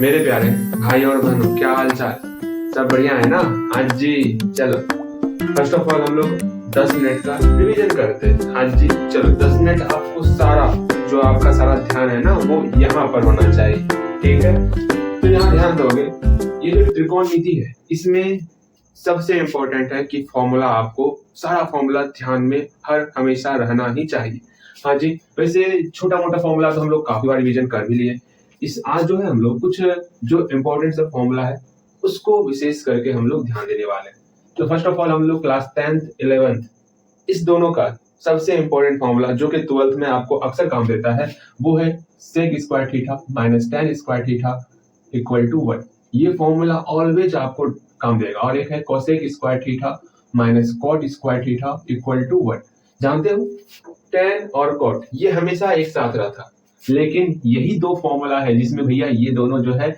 मेरे प्यारे भाई और बहनों, क्या हाल चाल? सब बढ़िया है ना? हाँ जी। चलो, फर्स्ट ऑफ ऑल हम लोग 10 मिनट का रिवीजन करते हैं। हाँ जी, चलो 10 मिनट आपको सारा जो आपका सारा ध्यान है ना वो यहाँ पर होना चाहिए। ठीक है, तो यहाँ ध्यान दोगे, ये जो त्रिकोणमिति है इसमें सबसे इम्पोर्टेंट है कि फॉर्मूला, आपको सारा फॉर्मूला ध्यान में हर हमेशा रहना ही चाहिए। हाँ जी, वैसे छोटा मोटा फॉर्मूला तो हम लोग काफी बार रिवीजन कर भी लिए। इस आज जो है हम लोग कुछ जो इम्पोर्टेंट सा फॉर्मूला है उसको विशेष करके हम लोग ध्यान देने वाले हैं। तो फर्स्ट ऑफ ऑल हम लोग क्लास 10th 11th इस दोनों का सबसे इम्पोर्टेंट फॉर्मूला जो कि 12th में आपको अक्सर काम देता है वो है sec square theta minus tan square theta equal to 1। ये फॉर्मूला ऑलवेज आपको काम देगा। और एक है cosec square theta minus cot square theta equal to 1। जानते हो, टेन और कॉट ये हमेशा एक साथ रहता, लेकिन यही दो फॉर्मूला है जिसमें भैया ये दोनों जो है,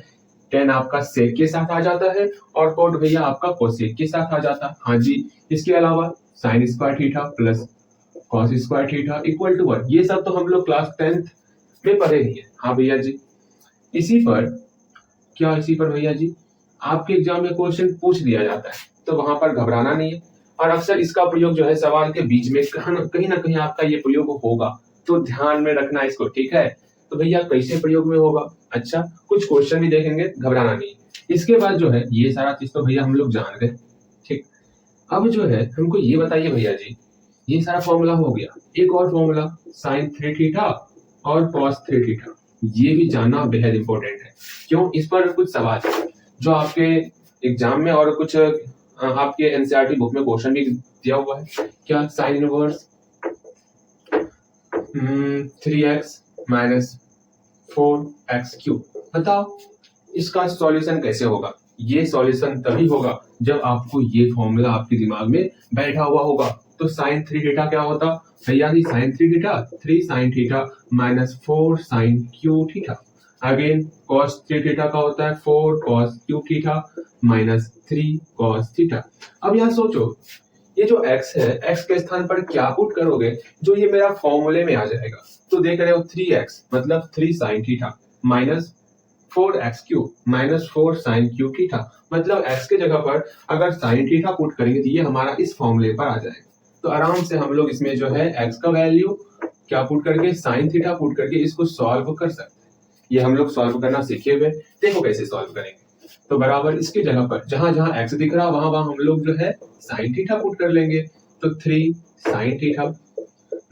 टेन आपका सेक के साथ आ जाता है और कॉट भैया आपका कोसेक के साथ आ जाता है। हाँ जी, इसके अलावा sine square theta plus cos square theta equal to 1, ये सब तो हम लोग क्लास 10th में पढ़े ही है। हाँ भैया जी, इसी पर भैया जी आपके एग्जाम में क्वेश्चन पूछ दिया जाता है, तो वहां पर घबराना नहीं है। और अक्सर इसका प्रयोग जो है सवाल के बीच में कहीं ना कहीं आपका ये प्रयोग होगा, तो ध्यान में रखना इसको। ठीक है, तो भैया कैसे प्रयोग में होगा? अच्छा, कुछ क्वेश्चन भी देखेंगे, घबराना नहीं। इसके बाद जो है ये सारा चीज तो भैया हम लोग जान गए। ठीक, अब जो है हमको ये बताइए भैया जी, ये सारा फॉर्मूला हो गया, एक और फॉर्मूला साइन 3 थीटा और कॉस 3 थीटा, ये भी जानना बेहद इंपॉर्टेंट है। क्यों? इस पर कुछ सवाल है जो आपके एग्जाम में और कुछ आपके एनसीईआरटी बुक में क्वेश्चन भी दिया हुआ है। क्या? Sine inverse 3x minus 4x cube, बताओ इसका सॉल्यूशन कैसे होगा? ये सॉल्यूशन तभी होगा जब आपको ये फॉर्मूला आपके दिमाग में बैठा हुआ होगा। तो साइन 3 थीटा क्या होता भैया जी? Sine 3 theta 3 sine theta minus 4 sine cube theta. Again cos 3 theta का होता है 4 cos cube theta minus 3 cos theta. अब यहाँ सोचो, ये जो x है, x के स्थान पर क्या पुट करोगे जो ये मेरा फॉर्मूले में आ जाएगा? तो देख रहे हो 3x मतलब 3 sine theta minus 4x cube minus 4 sine cube theta, मतलब x के जगह पर अगर साइन थीटा पुट करेंगे तो ये हमारा इस फॉर्मूले पर आ जाएगा। तो आराम से हम लोग इसमें जो है x का वैल्यू क्या पुट करके, साइन थीटा पुट करके इसको सॉल्व कर सकते हैं। ये हम लोग सॉल्व करना सीखे हुए, देखो कैसे सॉल्व करेंगे। तो बराबर इसकी जगह पर जहां जहां x दिख रहा वहां वहां हम लोग जो है साइन थीटा पुट कर लेंगे। तो 3 sine theta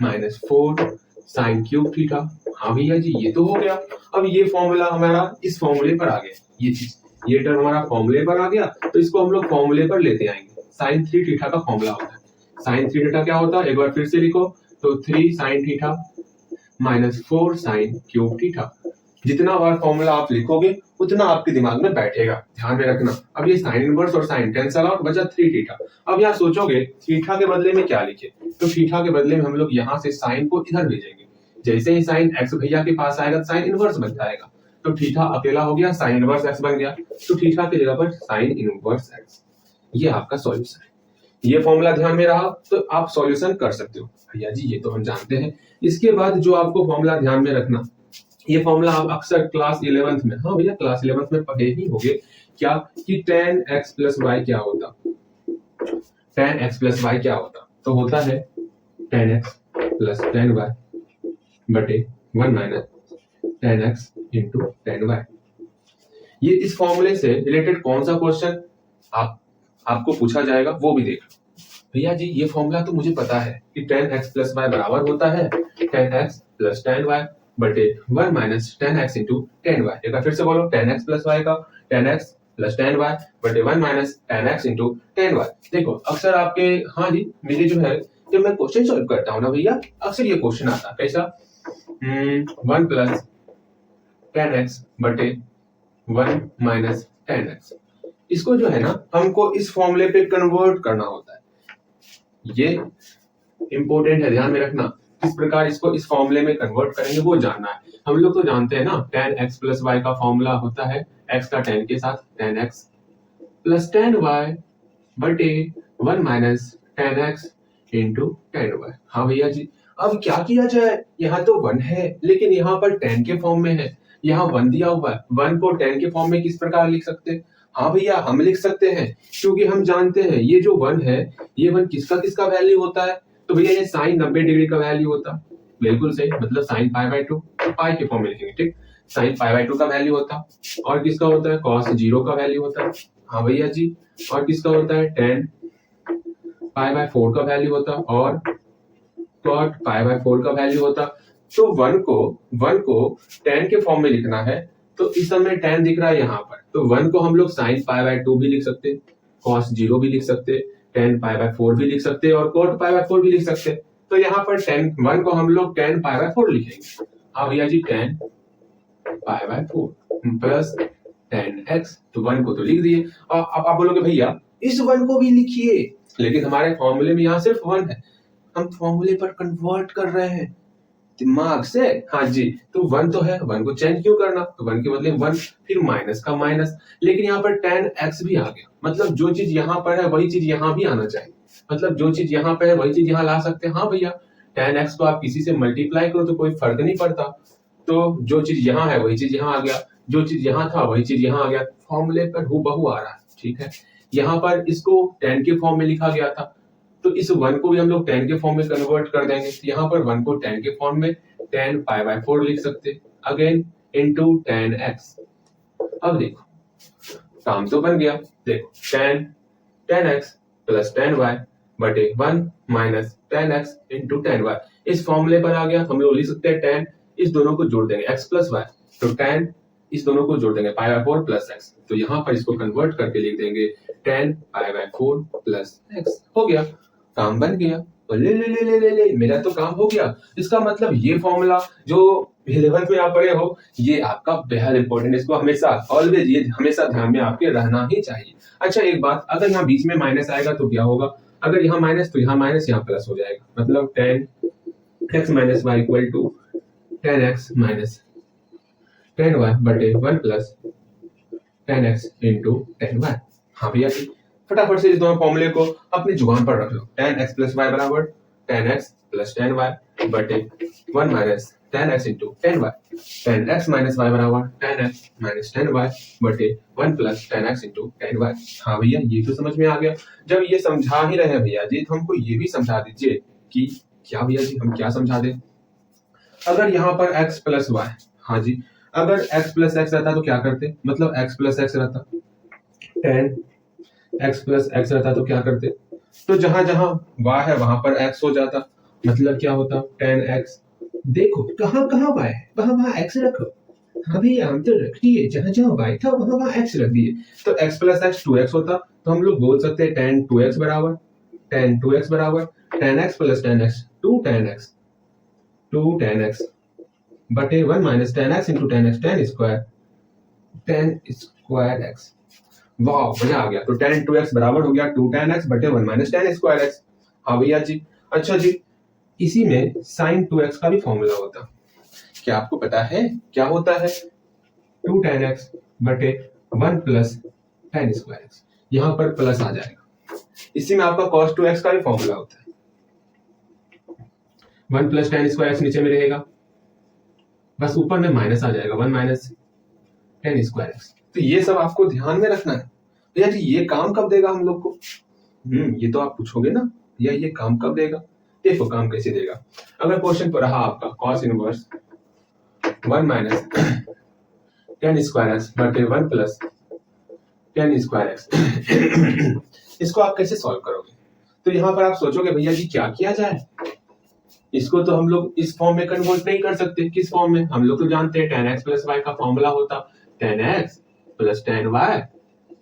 minus 4 sine cube theta. हाँ भैया जी, ये तो हो गया। अब ये फॉर्मूला हमारा इस फॉर्मूले पर आ गया, ये चीज, ये टर्म हमारा फॉर्मूले पर आ गया, तो इसको हम लोग फॉर्मूले पर लेते आएंगे। साइन 3 थीटा का फॉर्मूला होता है, साइन 3 थीटा क्या होता है एक बार फिर से लिखो, तो 3 sine theta minus 4 sine cube theta. जितना बार फॉर्मूला आप लिखोगे उतना आपके दिमाग में बैठेगा, ध्यान में रखना। अब ये साइन इनवर्स और साइन कैंसल आउट, बचा 3 थीटा। अब यहाँ सोचोगे थीटा के बदले में क्या लिखे, तो थीटा के बदले में हम लोग यहाँ से साइन को इधर भेजेंगे। जैसे ही साइन एक्स भैया के पास आएगा साइन इनवर्स बन जाएगा, तो थीटा अकेला हो गया, साइन इनवर्स एक्स बन गया, तो थीटा की जगह पर साइन इनवर्स एक्स। ये आपका सॉल्यूशन है। ये फॉर्मूला ध्यान में रहा तो आप सॉल्यूशन कर सकते हो। भैया जी ये तो हम जानते हैं। इसके बाद जो आपको फॉर्मूला ध्यान में रखना, ये फॉर्मूला आप अक्सर क्लास 11th में, हाँ भैया क्लास 11th में पढ़े ही होंगे, क्या कि tan x प्लस वाई क्या होता, tan x प्लस वाई क्या होता, तो होता है tan x plus tan y बटे 1 minus tan x into tan y। ये इस फॉर्मूले से रिलेटेड कौन सा क्वेश्चन आपको पूछा जाएगा वो भी देख लो। भैया जी ये फॉर्मूला तो मुझे पता है कि tan x प्लस y बराबर होता है tan x plus tan y बटे 1 minus tan x into tan y। एक बार फिर से बोलो, tan x प्लस y का tan x plus tan y बटे 1 minus tan x into tan y। देखो अक्सर आपके, हाँ जी मेरे जो है जब मैं क्वेश्चन सॉल्व करता हूँ ना भैया, अक्सर ये क्वेश्चन आता है कैसा, 1 प्लस tan x बटे 1 माइनस tan x। इसको जो है ना हमको इस फॉर्मूले पे कन्वर्ट करना होता है, ये इंपॉर्टेंट है, ध्यान में रखना। किस प्रकार इसको इस फॉर्मूले में कन्वर्ट करेंगे वो जानना है। हम लोग तो जानते हैं ना tan x प्लस y का फॉर्मूला होता है x का tan के साथ tan x plus tan y बटे 1 minus tan x into tan y। हाँ भैया जी, अब क्या किया जाए, यहाँ तो 1 है लेकिन यहाँ पर tan के फॉर्म में है, यहाँ 1 दिया हुआ है, 1 को 10 के फॉर्म में किस प्रकार लिख सकते हैं? हाँ भैया हम लिख सकते हैं, क्योंकि हम जानते हैं ये जो 1 है, ये 1 किसका किसका वैल्यू होता है? तो भैया ये sin 90 डिग्री का वैल्यू होता है। बिल्कुल सही, मतलब sin π/2 पाई के फॉर्म में लिखेंगे, ठीक। sin π/2 का वैल्यू होता, और किसका होता है? cos 0 का वैल्यू होता है। हाँ भैया जी, और किसका होता है? tan π/4 का वैल्यू होता, और cot π/4 का वैल्यू होता। तो 1 को 10 के फॉर्म में लिखना है, तो इस समय 10 दिख रहा है यहाँ पर, तो 1 को हम लोग sin π/2 भी लिख सकते, cos 0 भी लिख सकते, tan π/4 भी लिख सकते, और cot π/4 भी लिख सकते। तो यहाँ पर 1 को हम लोग tan π/4 लिखेंगे। हाँ भैया जी, tan π/4 प्लस tan x, तो 1 को तो लिख दिए। और अब आप बोलोगे भैया इस 1 को भी लिखिए, लेकिन हमारे फॉर्मूले में यहाँ सिर्फ 1 है, हम फॉर्मूले पर कन्वर्ट कर रहे हैं दिमाग से। हाँ जी, तो 1 तो है, 1 को चेंज क्यों करना? तो 1 के बदले 1, फिर माइनस का माइनस, लेकिन यहाँ पर tan x भी आ गया, मतलब जो चीज यहाँ पर है वही चीज यहाँ भी आना चाहिए, मतलब जो चीज यहाँ पे है वही चीज यहाँ ला सकते हैं। हाँ भैया, tan x को आप किसी से मल्टीप्लाई करो तो कोई फर्क नहीं पड़ता, तो जो चीज यहाँ है वही चीज यहाँ आ गया, जो चीज यहाँ था वही चीज यहाँ आ गया, फॉर्मूले पर हूबहू आ रहा है, ठीक है। यहाँ पर इसको 10 के फॉर्म में लिखा गया था, तो इस 1 को भी हम लोग 10 के फॉर्म में कन्वर्ट कर देंगे। तो यहाँ पर 1 को 10 के फॉर्म में tan π/4 लिख सकते, अगेन इनटू tan x। अब देखो काम तो बन गया, देखो tan x plus tan y बटे 1 minus tan x into tan y, इस फॉर्मूले पर आ गया। हम लोग लिख सकते हैं tan, इस दोनों को जोड़ देंगे x प्लस y, तो tan इस दोनों को जोड़ देंगे π/4 प्लस x, तो यहाँ पर इसको कन्वर्ट करके लिख देंगे tan π/4 प्लस x। हो गया, काम बन गया। तो ले ले ले ले ले ले मेरा तो काम हो गया। इसका मतलब ये फॉर्मूला जो 11th में आप पढ़े हो, ये आपका बेहद इंपॉर्टेंट, इसको हमेशा ऑलवेज ये हमेशा ध्यान में आपके रहना ही चाहिए। अच्छा एक बात, अगर यहाँ बीच में माइनस आएगा तो क्या होगा? अगर यहाँ माइनस तो यहाँ माइनस, यहाँ प्लस हो जाएगा, मतलब tan x minus y equal to tan x माइनस tan y बटे 1 plus tan x into tan y। हाँ भैया जी, फटाफट से इस दोनों फॉर्मूले को अपनी जुबान पर रख लो। tan x प्लस y बराबर tan x plus tan y बटे 1 minus tan x into tan y। tan x minus y बराबर tan x माइनस tan y बटे 1 plus tan x into tan y। हाँ भैया, ये तो समझ में आ गया। जब ये समझा ही रहे हैं भैया जी, तो हमको ये भी समझा दीजिए कि क्या भैया जी, हम क्या समझा दें? अगर यहाँ पर x प्लस y, हाँ जी, अगर x प्लस x रहता तो क्या करते? मतलब x प्लस x रहता, tan x प्लस x रहता तो क्या करते? तो जहां जहां y है वहां पर x हो जाता, मतलब क्या होता? tan x। देखो कहां कहां y है वहां x रखो। हाँ भैया, हम तो रख दिए, जहां जहां y था वहां x रख दिए, तो x प्लस x 2x होता। तो हम लोग बोल सकते हैं tan 2x बराबर tan x plus tan x 2 tan x बटे 1 minus tan x into tan x tan square x। वाह, मजा आ गया। तो tan 2x बराबर हो गया 2 tan x बटे 1 माइनस tan स्क्वायर x। हाँ भैया जी। अच्छा जी, इसी में sin 2x का भी फॉर्मूला होता, क्या आपको पता है क्या होता है? 2 tan x बटे 1 प्लस tan स्क्वायर x, यहाँ पर प्लस आ जाएगा। इसी में आपका cos 2x का भी फॉर्मूला होता है, 1 प्लस tan स्क्वायर x नीचे में रहेगा, बस ऊपर में माइनस आ जाएगा, 1 माइनस tan स्क्वायर x। तो ये सब आपको ध्यान में रखना है। भैया जी ये काम कब देगा हम लोग को? ये तो आप पूछोगे ना, या ये काम कब देगा? देखो काम कैसे देगा। अगर क्वेश्चन पर रहा आपका cos inverse 1 minus tan square x बटे 1 प्लस tan स्क्वायर x, इसको आप कैसे सॉल्व करोगे? तो यहाँ पर आप सोचोगे भैया जी क्या किया जाए, इसको तो हम लोग इस फॉर्म में कन्वर्ट नहीं कर सकते। किस फॉर्म में? हम लोग तो जानते हैं tan x प्लस y का फॉर्मूला होता tan x plus tan y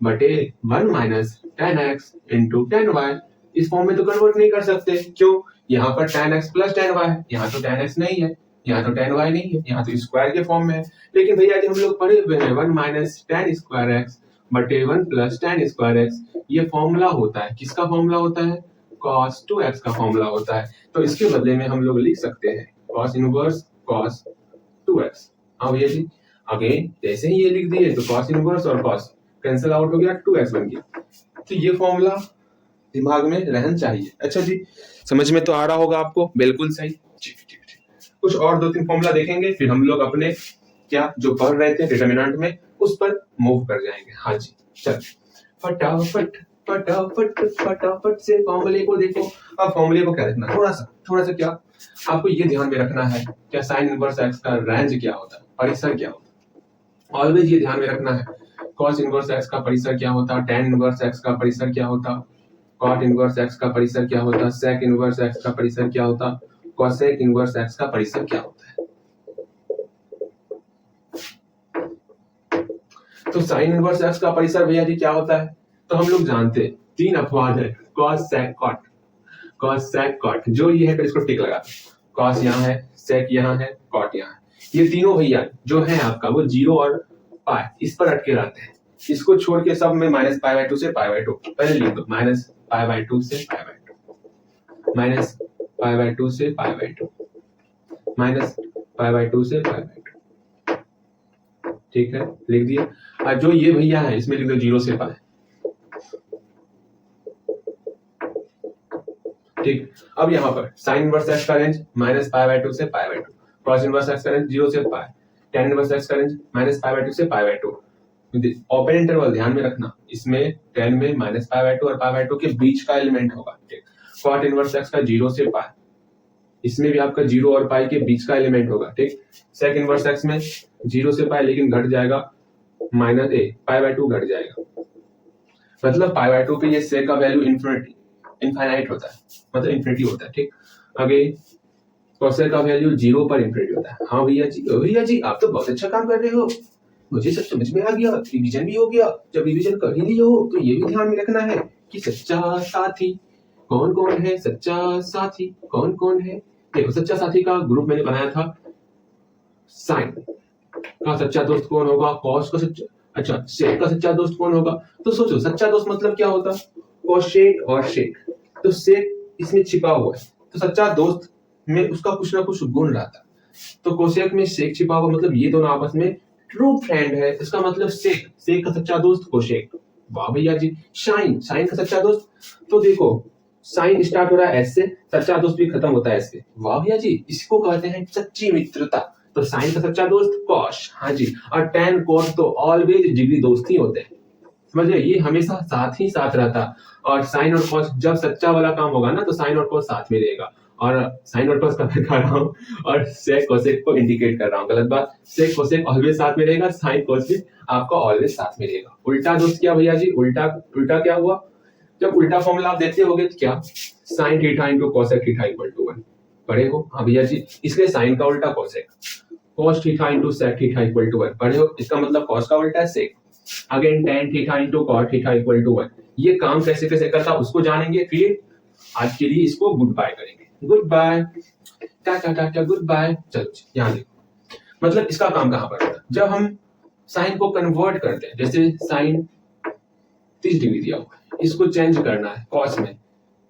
बटे 1 minus tan x into tan y। इस फॉर्म में तो कन्वर्ट नहीं कर सकते, क्यों? यहाँ पर tan x plus tan y है, यहाँ तो tan x नहीं है, यहाँ तो tan y नहीं है, यहाँ तो स्क्वायर के फॉर्म में है। लेकिन भैया जी हम लोग पढ़े हुए हैं 1 माइनस tan स्क्वायर x बटे 1 प्लस tan स्क्वायर x, ये फॉर्मूला होता है, किसका फॉर्मूला होता है? cos 2x का फॉर्मूला होता है। तो इसके बदले में हम लोग लिख सकते हैं cos इनवर्स cos 2x। हाँ भैया जी, अगेन जैसे ही ये लिख दिए तो cos इनवर्स और cos कैंसिल आउट हो गया, 2x बन गया। तो ये फॉर्मूला दिमाग में रहना चाहिए। अच्छा जी, समझ में तो आ रहा होगा आपको? बिल्कुल सही। कुछ और 2-3 फॉर्मूला देखेंगे, फिर हम लोग अपने क्या जो पढ़ रहे थे डिटरमिनेंट में उस पर मूव कर जाएंगे। हाँ जी, चल फटाफट फटाफट फटाफट से फॉर्मूले को देखो। अब फॉर्मूले को क्या रखना, थोड़ा सा क्या आपको ये ध्यान में रखना है, क्या साइन इनवर्स एक्स का रेंज क्या होता है, परिसर क्या होता है। ऑलवेज ये ध्यान में रखना है, कॉस इनवर्स एक्स का परिसर क्या होता, टेन इनवर्स एक्स का परिसर क्या होता, कॉट इनवर्स एक्स का परिसर क्या होता, सेक इनवर्स एक्स का परिसर क्या होता, कोसेक इनवर्स एक्स का परिसर क्या होता है। तो साइन इनवर्स एक्स का परिसर भैया जी क्या होता है, तो हम लोग जानते हैं तीन अपवाद है, cos sec cot. Cos sec cot जो ये है, फिर इसको टिक लगा, कॉस यहाँ है, सेक यहाँ है, कॉट यहाँ है। ये तीनों भैया जो है आपका वो जीरो और पाई इस पर अटके रहते हैं। इसको छोड़ के सब में माइनस पाई बाय 2 से पाई बाय 2 पहले लिख दो, माइनस पाई बाय 2 से pi by 2, minus pi by 2 से pi by 2, minus pi by 2 से पाई बाय 2। ठीक है, लिख दिया। और जो ये भैया है इसमें लिख दो जीरो से पाई। ठीक, अब यहाँ पर साइन इनवर्स एक्स का रेंज माइनस पाई बाय 2 से pi by 2, cos inverse x का रेंज जीरो से पाई, टेन इनवर्स एक्स का रेंज माइनस पाई बाय 2 से पाई बाय 2। ओपन इंटरवल ध्यान में रखना, इसमें 10 में माइनस पाई बाय 2 और पाई बाय 2 के बीच का एलिमेंट होगा। ठीक, कॉट इनवर्स एक्स का जीरो से पाई, इसमें भी आपका जीरो और पाई के बीच का एलिमेंट होगा। ठीक, सेक इनवर्स एक्स में जीरो से पाई लेकिन घट जाएगा, माइनस पाई बाय 2 घट जाएगा, मतलब पाई बाय 2 पे ये सेक का वैल्यू इनफाइनाइट होता है, मतलब इन्फिनिटी होता है। ठीक, आगे कोसेक का वैल्यू जीरो पर इन्फिनिटी होता है। हाँ भैया जी आप तो बहुत अच्छा काम कर रहे हो, मुझे सब समझ में आ गया, रिवीजन भी हो गया। जब रिवीजन कर ही लिए हो तो ये भी ध्यान में रखना है कि सच्चा साथी कौन कौन है, सच्चा साथी कौन कौन है। देखो सच्चा साथी का ग्रुप मैंने बनाया था, साइन का सच्चा दोस्त कौन होगा, कॉस का सच्चा, अच्छा सेक का सच्चा दोस्त कौन होगा। तो सोचो सच्चा दोस्त मतलब क्या होता, कोशेक और शेक। तो सेक इसमें छिपा हुआ है, तो सच्चा दोस्त में उसका कुछ ना कुछ गुण रहता। तो कोशेक में शेक छिपा हुआ, मतलब ये दोनों आपस में ट्रू फ्रेंड है, इसका मतलब सेक का सच्चा दोस्त कोशेक। वाह भैया जी, शाइन का सच्चा दोस्त, तो देखो साइन स्टार्ट हो रहा है एस से, सच्चा दोस्त भी खत्म होता है एस से। वाह भैया जी, इसको कहते हैं सच्ची मित्रता। तो साइन का सच्चा दोस्त कॉश, हाँ जी, और टेन कोस तो ऑलवेज जिगरी दोस्त ही होते हैं, समझे, ये हमेशा साथ ही साथ रहता। और साइन और कॉस जब सच्चा वाला काम होगा ना तो साइन और कॉस साथ में रहेगा, और साइन और कॉस का मैं कर रहा हूँ और सेक कोसेक को इंडिकेट कर रहा हूँ, गलत बात। सेक कोसेक ऑलवेज साथ में रहेगा, साइन कॉस भी आपका ऑलवेज साथ में रहेगा। उल्टा दोस्त क्या भैया जी, उल्टा क्या हुआ, जब उल्टा फॉर्मूला आप देखते होगे तो क्या, sine theta into cosec theta equal to 1 पढ़े हो। हाँ भैया जी, इसलिए साइन का उल्टा cosec, cos theta into sec theta equal to 1 पढ़े हो, इसका मतलब cos का उल्टा है sec। Again tan theta into cot theta equal to 1। ये काम कैसे कैसे करता उसको जानेंगे, फिर आज के लिए इसको गुड बाय करेंगे। Good bye, tata tata good bye. चलो यहाँ देखो, मतलब इसका काम कहाँ पर होता है, जब हम साइन को कन्वर्ट करते हैं, जैसे साइन 30 डिग्री दिया हुआ है, इसको चेंज करना है cos में,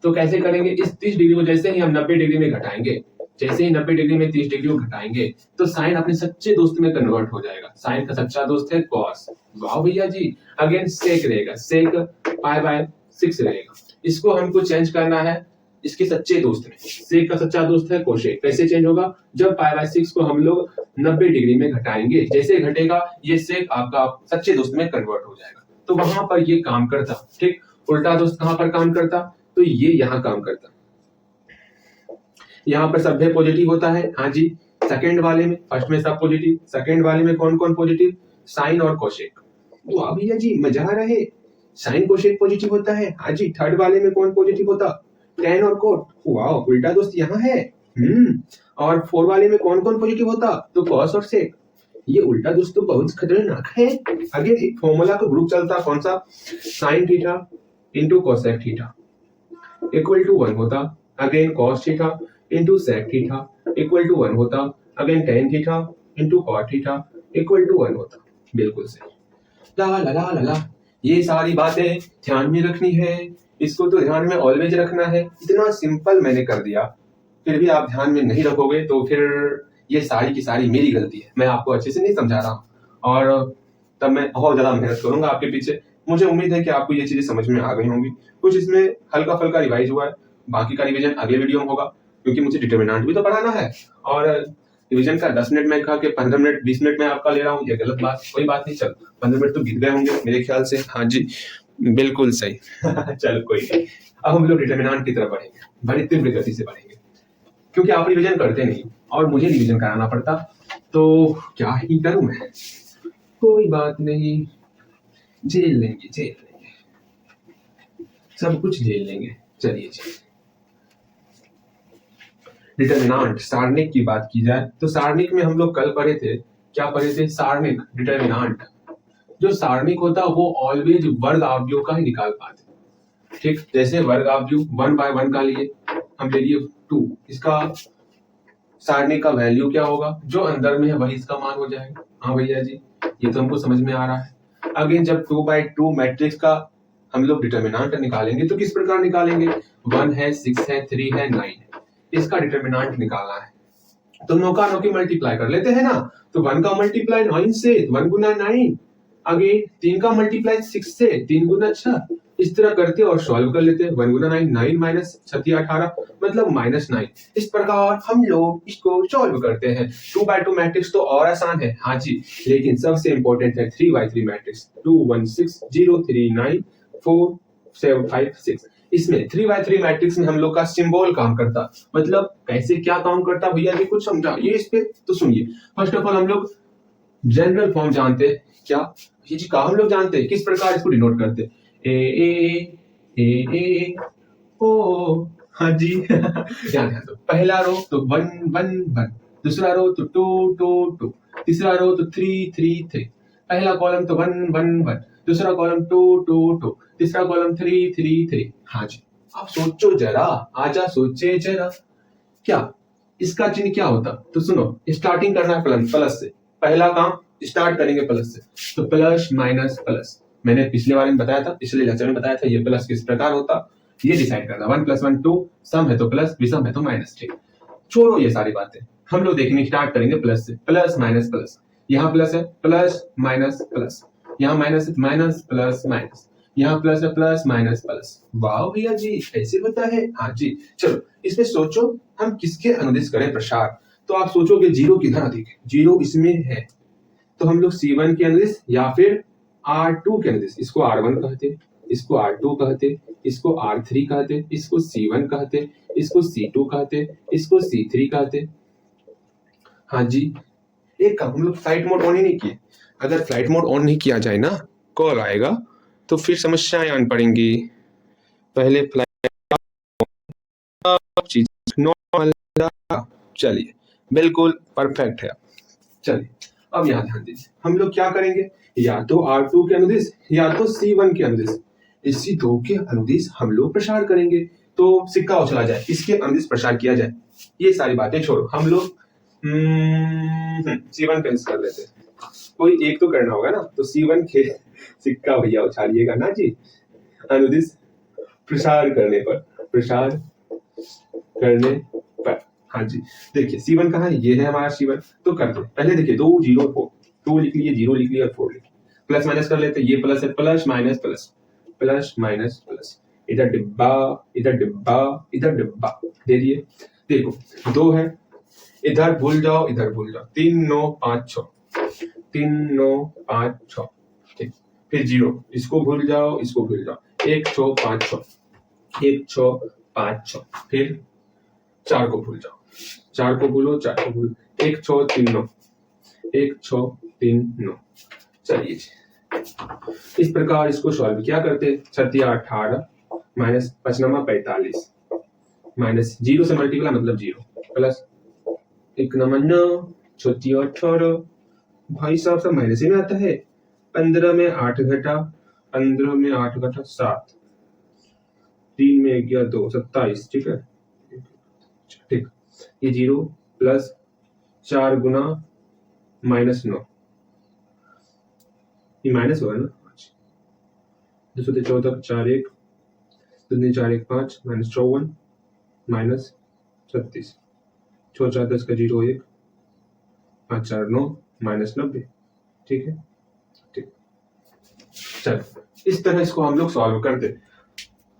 तो कैसे करेंगे, इस 30 डिग्री को जैसे ही हम 90 डिग्री में घटाएंगे, जैसे ही 90 डिग्री में 30 डिग्री को घटाएंगे तो साइन अपने सच्चे दोस्त में कन्वर्ट हो जाएगा। साइन का सच्चा दोस्त है कॉस। वाह भैया जी, अगेन सेक रहेगा, सेक पाई बाय 6 रहेगा, इसको हमको चेंज करना है इसके सच्चे दोस्त में। सेक का सच्चा दोस्त है कोशेक, कैसे चेंज होगा, जब पाई बाय 6 को हम लोग 90 डिग्री में घटाएंगे, जैसे घटेगा ये सेक आपका सच्चे दोस्त में कन्वर्ट हो जाएगा, तो वहां पर ये काम करता। ठीक, उल्टा दोस्त कहां पर काम करता, तो ये यहाँ काम करता, यहाँ पर सभ्य पॉजिटिव होता है। हाँ जी, सेकंड वाले में, फर्स्ट में सब पॉजिटिव, सेकंड वाले में कौन कौन पॉजिटिव, साइन और कोशेक। वाह भैया जी मजा आ रहा है, साइन कोशेक पॉजिटिव होता है। हाँ जी, थर्ड वाले में कौन पॉजिटिव होता, टेन और कोट। वाह, उल्टा दोस्त यहाँ है। और फोर वाले में कौन कौन पॉजिटिव होता, तो कॉस और सेक। ये उल्टा दोस्त तो बहुत खतरनाक है। आगे एक फॉर्मूला का ग्रुप चलता, कौन सा, sine theta into cosec theta equal to 1 होता, again cos theta into sec theta equal to 1 होता, again tan theta into cot theta equal to 1 होता। बिल्कुल सही। ला ला ला ला ला, ये सारी बातें ध्यान में रखनी है, इसको तो ध्यान में ऑलवेज रखना है। इतना सिंपल मैंने कर दिया, फिर भी आप ध्यान में नहीं रखोगे तो फिर ये सारी की सारी मेरी गलती है, मैं आपको अच्छे से नहीं समझा रहा हूँ, और तब मैं बहुत ज्यादा मेहनत करूंगा आपके पीछे। मुझे उम्मीद है कि आपको ये चीजें समझ में आ गई होंगी। कुछ इसमें हल्का फल्का रिवाइज हुआ है, बाकी का रिवीजन अगले वीडियो में होगा, क्योंकि मुझे डिटरमिनेंट भी तो पढ़ाना है और रिवीजन का 10 मिनट में कहा कि 15 मिनट 20 मिनट में आपका ले रहा हूँ, ये गलत बात, कोई बात नहीं, चल 15 मिनट तो बीत गए होंगे मेरे ख्याल से। हाँ जी बिल्कुल सही। चल कोई नहीं, अब हम लोग डिटर्मिनेंट की तरफ बढ़ेंगे, बड़ी तीव्र गति से बढ़ेंगे, क्योंकि आप रिवीजन करते नहीं और मुझे रिवीजन कराना पड़ता, तो क्या ही करूं मैं, कोई बात नहीं, झेल लेंगे, सब कुछ झेल लेंगे। चलिए जी, डिटर्मिनेंट सारणिक की बात की जाए तो सारणिक में हम लोग कल पढ़े थे, क्या पढ़े थे, सारणिक डिटर्मिनेंट। जो सारणिक होता है वो ऑलवेज वर्ग अवयव का ही निकाल पाते, ठीक, जैसे वर्ग अवयव 1 by 1 का लिए हम ले लिए 2, इसका सारणिक का वैल्यू क्या होगा, जो अंदर में है वही इसका मान हो जाएगा। हाँ भैया जी, ये तो हमको समझ में आ रहा है। अगेन जब 2 by 2 मैट्रिक्स का हम लोग डिटर्मिनेंट निकालेंगे तो किस प्रकार निकालेंगे, 1 है, 6 है, 3 है, 9 है, इसका डिटर्मिनेंट निकालना है तो नौका नौकी मल्टीप्लाई कर लेते हैं ना, तो 1 का मल्टीप्लाई 9 से, 1 गुना 9, आगे 3 का मल्टीप्लाई 6 से, 3 गुना 6, इस तरह करते और सॉल्व कर लेते हैं। 1 गुना 9, 9 माइनस 6 18, मतलब -9। इस प्रकार हम लोग इसको सॉल्व करते हैं। 2 by 2 मैट्रिक्स तो और आसान है, हाँ जी, लेकिन सबसे इंपॉर्टेंट है 3 by 3 मैट्रिक्स, 2 1 6 0 3 9 4 7 5 6। इसमें 3 by 3 मैट्रिक्स में हम लोग का सिंबल काम करता, मतलब कैसे क्या काम करता भैया जी कुछ समझा ये इस पे, तो सुनिए। फर्स्ट ऑफ ऑल हम लोग जनरल फॉर्म जानते हैं, क्या ये जी का हम लोग जानते हैं, किस प्रकार इसको डिनोट करते, ए ओ, हाँ जी। ध्यान ध्यान दो, पहला रो तो 1 1 1, दूसरा रो तो 2 2 2, तीसरा रो तो 3 3 3, पहला कॉलम तो 1 1 1, दूसरा कॉलम 2 2 2, तीसरा कॉलम 3 3 3। हाँ जी, आप सोचो जरा, आजा सोचे जरा, क्या इसका चिन्ह क्या होता, तो सुनो, स्टार्टिंग करना है प्लस से, पहला काम स्टार्ट करेंगे प्लस से, तो प्लस माइनस प्लस, मैंने पिछले बार में बताया था, पिछले लेक्चर में बताया था, ये प्लस किस प्रकार होता, ये डिसाइड करना, 1 + 1 2, सम है तो प्लस, विषम है तो माइनस, ठीक, छोड़ो ये सारी बातें, हम लोग देखेंगे, स्टार्ट करेंगे प्लस से, प्लस माइनस प्लस, यहाँ प्लस है, प्लस माइनस प्लस, यहाँ माइनस है, माइनस प्लस माइनस, यहाँ प्लस है, प्लस माइनस प्लस। वाह भैया जी ऐसे होता है, हाँ जी। चलो इसमें सोचो हम किसके अनुदिश करें प्रसार, तो आप सोचोगे जीरो किधर अधिक है, जीरो इसमें है, तो हम लोग C1 के अनुदिश या फिर R2 के अनुदिश, इसको R1 कहते, इसको R2 कहते, इसको R3 कहते, इसको C1 कहते, इसको C2 कहते, इसको C3 कहते। हाँ जी, एक काम हम लोग फ्लाइट मोड ऑन ही नहीं किए, अगर फ्लाइट मोड ऑन नहीं किया जाए ना, कॉल आएगा तो फिर समस्याएं आन पड़ेंगी, पहले फ्लाइट चीज नॉर्मल, चलिए बिल्कुल परफेक्ट है। चलिए अब यहाँ ध्यान दीजिए, हम लोग क्या करेंगे, या तो R2 के अनुदिश या तो C1 के अनुदिश, इसी दो के अनुदिश हम लोग प्रसार करेंगे, तो सिक्का उछला जाए, इसके अनुदिश प्रसार किया जाए, ये सारी बातें छोड़ो, हम लोग C1 के अनुदिश कर लेते हैं, कोई एक तो करना होगा ना, तो C1 के सिक्का भैया उछालिएगा ना जी, अनुदिश प्रसार करने पर, प्रसार करने पर। हाँ जी, देखिए C1 कहाँ है, ये है हमारा C1, तो करते हैं, पहले देखिए 2 0 4, 2 लिख लिए, 0 लिख लिया, 4 लिख लिया, प्लस माइनस कर लेते हैं, ये प्लस है, plus minus plus, plus minus plus, इधर डिब्बा इधर डिब्बा इधर डिब्बा दे दिए, देखो 2 है, इधर भूल जाओ इधर भूल जाओ, 3 9 5 6, 3 9 5 6, ठीक, फिर 0, इसको भूल जाओ इसको भूल जाओ, 1 6 5 6, 1 6 5 6, फिर 4 को भूल जाओ, 4 को भूलो 4 को भूलो, 1 6 3 9, 1 6 3 9। चलिए इस प्रकार इसको सॉल्व क्या करते, 6 18 माइनस 5 9 45, माइनस 0 से मल्टीप्लाई मतलब 0, प्लस 1 9 9 6 18, भाई साहब सब माइनस ही में आता है, 15 में 8 घटा, 15 में 8 घटा 7, 3 में गया 2 27, ठीक है, ठीक, ये 0 प्लस 4 गुना माइनस 9, ये माइनस होगा ना, 214 4 1 2 4 1 5 माइनस 54 माइनस 36, 6 4 10 का 0 1 5 4 9 माइनस 90, ठीक है, ठीक, चलो इस तरह इसको हम लोग सॉल्व करते।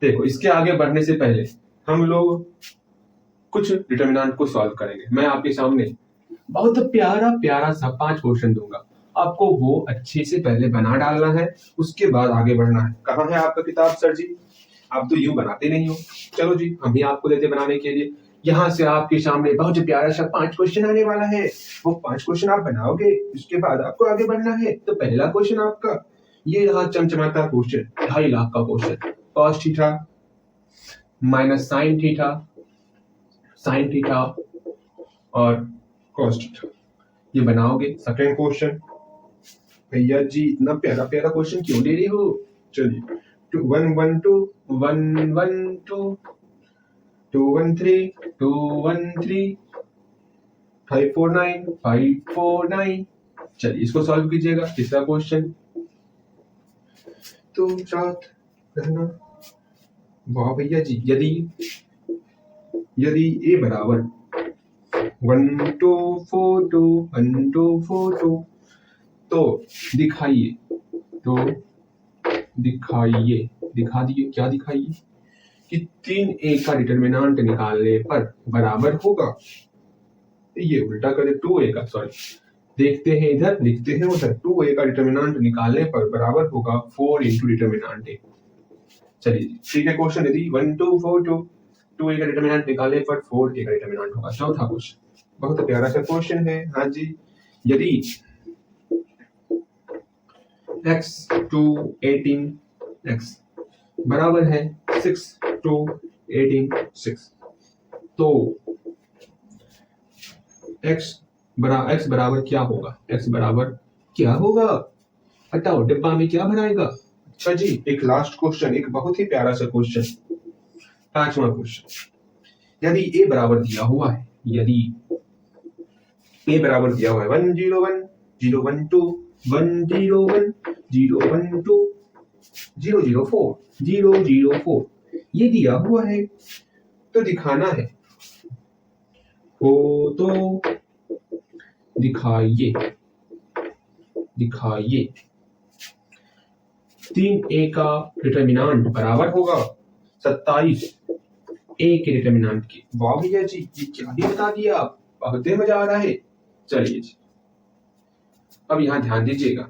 देखो इसके आगे बढ़ने से पहले हम लोग कुछ डिटर्मिनेंट को सॉल्व करेंगे, मैं आपके सामने बहुत प्यारा प्यारा सा 5 क्वेश्चन दूंगा, आपको वो अच्छे से पहले बना डालना है, उसके बाद आगे बढ़ना है। कहाँ है आपका किताब सर जी? आप तो यूं बनाते नहीं हो। चलो जी, हम भी आपको देते बनाने के लिए। यहाँ से आपके सामने बहुत प्यारा सा 5 क्वेश्चन आने वाला है। वो 5 क्वेश्चन आप बनाओगे, उसके बाद आपको आगे बढ़ना है। तो पहला क्वेश्चन आपका ये रहा चमचमाता क्वेश्चन, 2.5 लाख का question. Cos theta minus sine theta और कॉस थीटा, ये बनाओगे। सेकंड क्वेश्चन, भैया जी इतना प्यारा प्यारा क्वेश्चन क्यों दे रहे हो? चलिए, 2 1 1 2 2 1 3 2 1 3 5 4 9 5 4 9। चलिए इसको सॉल्व कीजिएगा। तीसरा क्वेश्चन, तो साथ रहना। वाह भैया जी, यदि ए बराबर 1 2 4 2 1 2 4 2, तो दिखा दिए क्या दिखाइए कि 3a का डिटरमिनेंट निकालने पर बराबर होगा। ये उल्टा करे, 2a का, सॉरी, देखते हैं इधर लिखते हैं उधर। 2a का डिटरमिनेंट निकालने पर बराबर होगा 4 इंटू डिटरमिनेंट a। चलिए ठीक है, क्वेश्चन यदि 1 2 4 2 2a का डिटरमिनेंट निकालने पर 4a का डिटरमिनेंट होगा। चौथा क्वेश्चन बहुत प्यारा सा क्वेश्चन है। हाँ जी, यदि x to 18x बराबर है 6 to 18 6, तो x बराबर क्या होगा? x बराबर क्या होगा? बताओ, डिब्बा में क्या भराएगा? अच्छा जी, एक लास्ट क्वेश्चन, एक बहुत ही प्यारा सा क्वेश्चन, 5वां क्वेश्चन। यदि a बराबर दिया हुआ है, 1 0 1 0 1 2 1 0 1 0 1 2 0 0 4 0 0 4, ये दिया हुआ है तो दिखाना है। हो तो दिखाइए 3a का डिटरमिनेंट बराबर होगा 27 a के डिटरमिनेंट के। वाह भैया जी, ये क्या ही बता दिया आप, बहुत ही मजा आ रहा है। चलिए जी, अब यहाँ ध्यान दीजिएगा।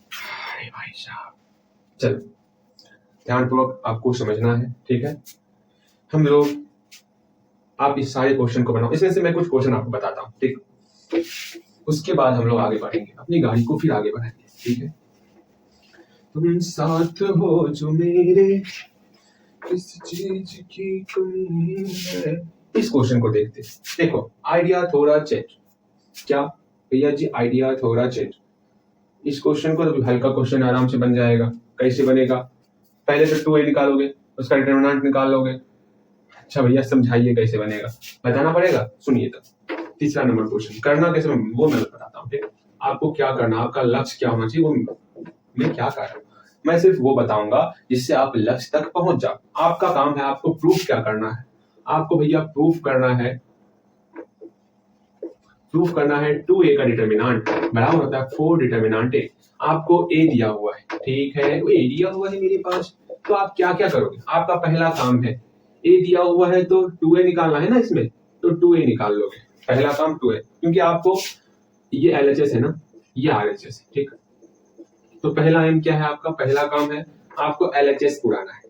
अरे भाई साहब, चलो ध्यानपूर्वक आपको समझना है, ठीक है? हम लोग, आप इस सारे क्वेश्चन को बनाओ, इसमें से मैं कुछ क्वेश्चन आपको बताता हूँ, ठीक? उसके बाद हम लोग आगे बढ़ेंगे, अपनी गाड़ी को फिर आगे बढ़ाएंगे, ठीक है? तुम साथ हो जो मेरे, किस चीज की कमी है। इस क्वेश्चन को देखते हैं। देखो, आइडिया थोड़ा चेंज। क्या भैया जी? आइडिया थोड़ा चेंज। इस क्वेश्चन को तो हल्का क्वेश्चन आराम से बन जाएगा। कैसे बनेगा? पहले तो 2a निकालोगे, उसका डिटरमिनेंट निकाल लोगे। अच्छा भैया समझाइए कैसे बनेगा, बताना पड़ेगा। सुनिए तब। तीसरा नंबर क्वेश्चन करना कैसे, वो मैं बताता हूँ, ठीक? आपको क्या करना, आपका लक्ष्य क्या होना चाहिए, वो मैं क्या कर रहा हूँ, मैं सिर्फ वो बताऊंगा जिससे आप लक्ष्य तक पहुंच जाओ। आपका काम है, आपको प्रूफ क्या करना है? आपको भैया प्रूफ करना है 2a का डिटरमिनेंट बराबर होता है 4 डिटरमिनेंट a। आपको a दिया हुआ है, ठीक है? वो a दिया हुआ है मेरे पास, तो आप क्या क्या करोगे? आपका पहला काम है, a दिया हुआ है तो 2a निकालना है ना इसमें, तो 2a निकाल लोगे। पहला काम 2a, क्योंकि आपको ये LHS है ना, ये RHS है, ठीक? तो पहला एम क्या है आपका? पहला काम है आपको LHS पुराना है।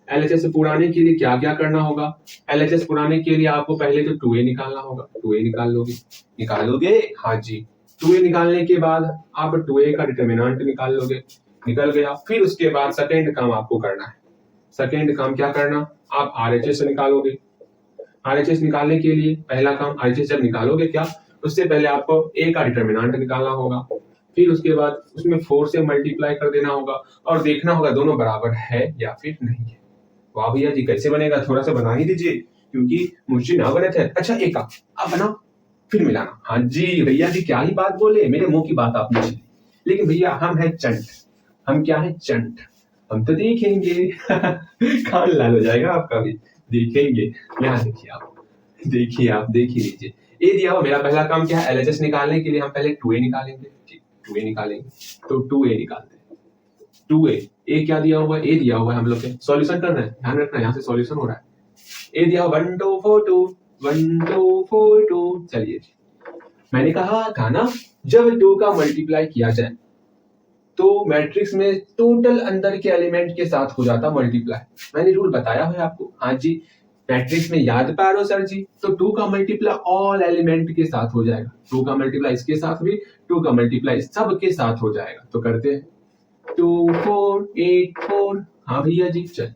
LHS पुराने के लिए क्या क्या करना होगा? LHS पुराने के लिए आपको पहले तो 2a निकालना होगा। 2a निकालोगे? हाँ जी। 2a निकालने के बाद आप 2a का डिटरमिनेंट निकाल लोगे। निकल गया। फिर उसके बाद सेकंड काम आपको करना है। सेकंड काम क्या करना? आप RHS निकालोगे। RHS निकालने के लिए पहला काम, RHS जब निकालोगे क्या, उससे पहले आपको a का डिटरमिनेंट निकालना होगा। फिर उसके बाद उसमें 4 से मल्टीप्लाई कर देना होगा और देखना होगा दोनों बराबर है या फिर नहीं है। वाह भैया जी, कैसे बनेगा? थोड़ा सा बना ही दीजिए, क्योंकि मुझे ना बने थे। अच्छा, एक आप बनाओ फिर मिलाना। हाँ जी भैया जी, क्या ही बात बोले, मेरे मुंह की बात आपने सुनी। लेकिन भैया हम है चंट। हम क्या है? चंट। हम तो देखेंगे। कान लाल हो जाएगा आपका भी। देखेंगे। यहाँ देखिए आप देख ही लीजिए। ए दिया हुआ, मेरा पहला काम क्या है? LHS निकालने के लिए हम पहले 2a निकालेंगे। ठीक, 2a निकालेंगे, तो 2a निकालते हैं। 2a, ए क्या दिया हुआ है? ए दिया हुआ है हम लोग के। सॉल्यूशन करना है, ध्यान रखना, यहाँ से सॉल्यूशन हो रहा है। ए दिया 1 2 4 2 1 2 4 2। चलिए मैंने कहा था ना जब 2 का मल्टीप्लाई किया जाए तो मैट्रिक्स में टोटल अंदर के एलिमेंट के साथ हो जाता मल्टीप्लाई। मैंने रूल बताया है आपको। हाँ जी, मैट्रिक्स में याद पा रहे हो सर जी? तो 2 का मल्टीप्लाई ऑल एलिमेंट के साथ हो जाएगा। 2 का मल्टीप्लाई इसके साथ भी, 2 का मल्टीप्लाई सब के साथ हो जाएगा। तो करते हैं 2 4 8 4। हाँ भैया जी, चल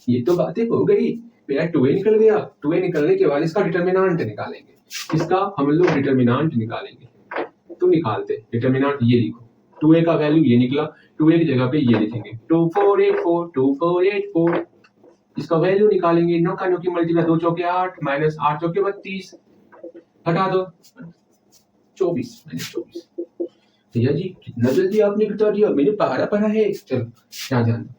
ये तो बातें हो गई। मेरा 2a निकल गया। 2a निकलने के बाद इसका डिटर्मिनेंट निकालेंगे। इसका हम लोग डिटर्मिनेंट निकालेंगे। तो निकालते डिटर्मिनेंट, ये लिखो 2a का वैल्यू ये निकला। 2a की जगह पे ये लिखेंगे 2 4 8 4 2 4 8 4। इसका वैल्यू निकालेंगे। 9 का 9 की मल्टीप्लाई 2 चौके 8 माइनस 8 चौके 32, हटा दो 24 माइनस 24। भैया जी कितना जल्दी आपने घटा दिया, मैंने पढ़ा है। चलो क्या ध्यान दो,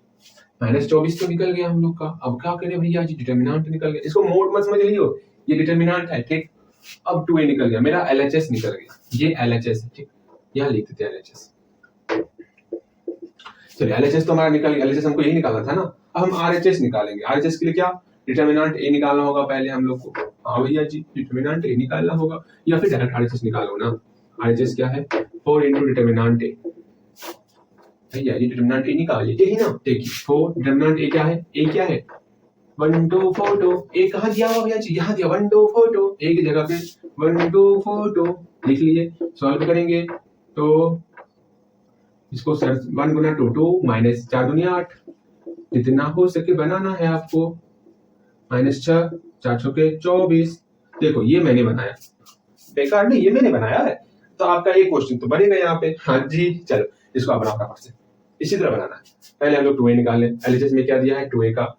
माइनस 24 तो निकल गया हम लोग का। अब क्या करें भैया जी, डिटर्मिनेंट निकल गया। इसको मोड मत समझ लियो, ये डिटर्मिनेंट है ठीक। अब 2a निकल गया, मेरा LHS निकल गया। ये LHS है ठीक, यहाँ लिख देते हैं LHS। चलिए LHS तो हमारा निकल गया। LHS हमको यही निकालना था ना। अब हम RHS निकालेंगे। RHS के लिए क्या, डिटर्मिनेंट a निकालना होगा पहले हम लोग को। हाँ भैया जी, डिटर्मिनेंट a निकालना होगा, या फिर डायरेक्ट RHS निकालो ना। RHS क्या है, 4 इंटू डिटर्मिनेंट a। भैया ये डिटर्मिनेंट a निकालिए, यही ना। देखिए 4 डिटर्मिनेंट a क्या है, a क्या है 1 2 4 2। a कहाँ दिया हुआ भैया जी, यहाँ दिया 1 2 4 2। a की जगह पे 1 2 4 2 लिख लिए। सॉल्व करेंगे तो इसको सर 1 गुना 2 2 माइनस 4 दुनिया 8, जितना हो सके बनाना है आपको। माइनस 6 4 छके 24। देखो ये मैंने बनाया, बेकार नहीं, ये मैंने बनाया है। तो आपका एक क्वेश्चन तो बनेगा यहाँ पे। हाँ जी, चलो इसको आप बनाओ फटाफट से। इसी तरह बनाना है। पहले हम लोग 2a निकाल लें। LHS में क्या दिया है, 2a का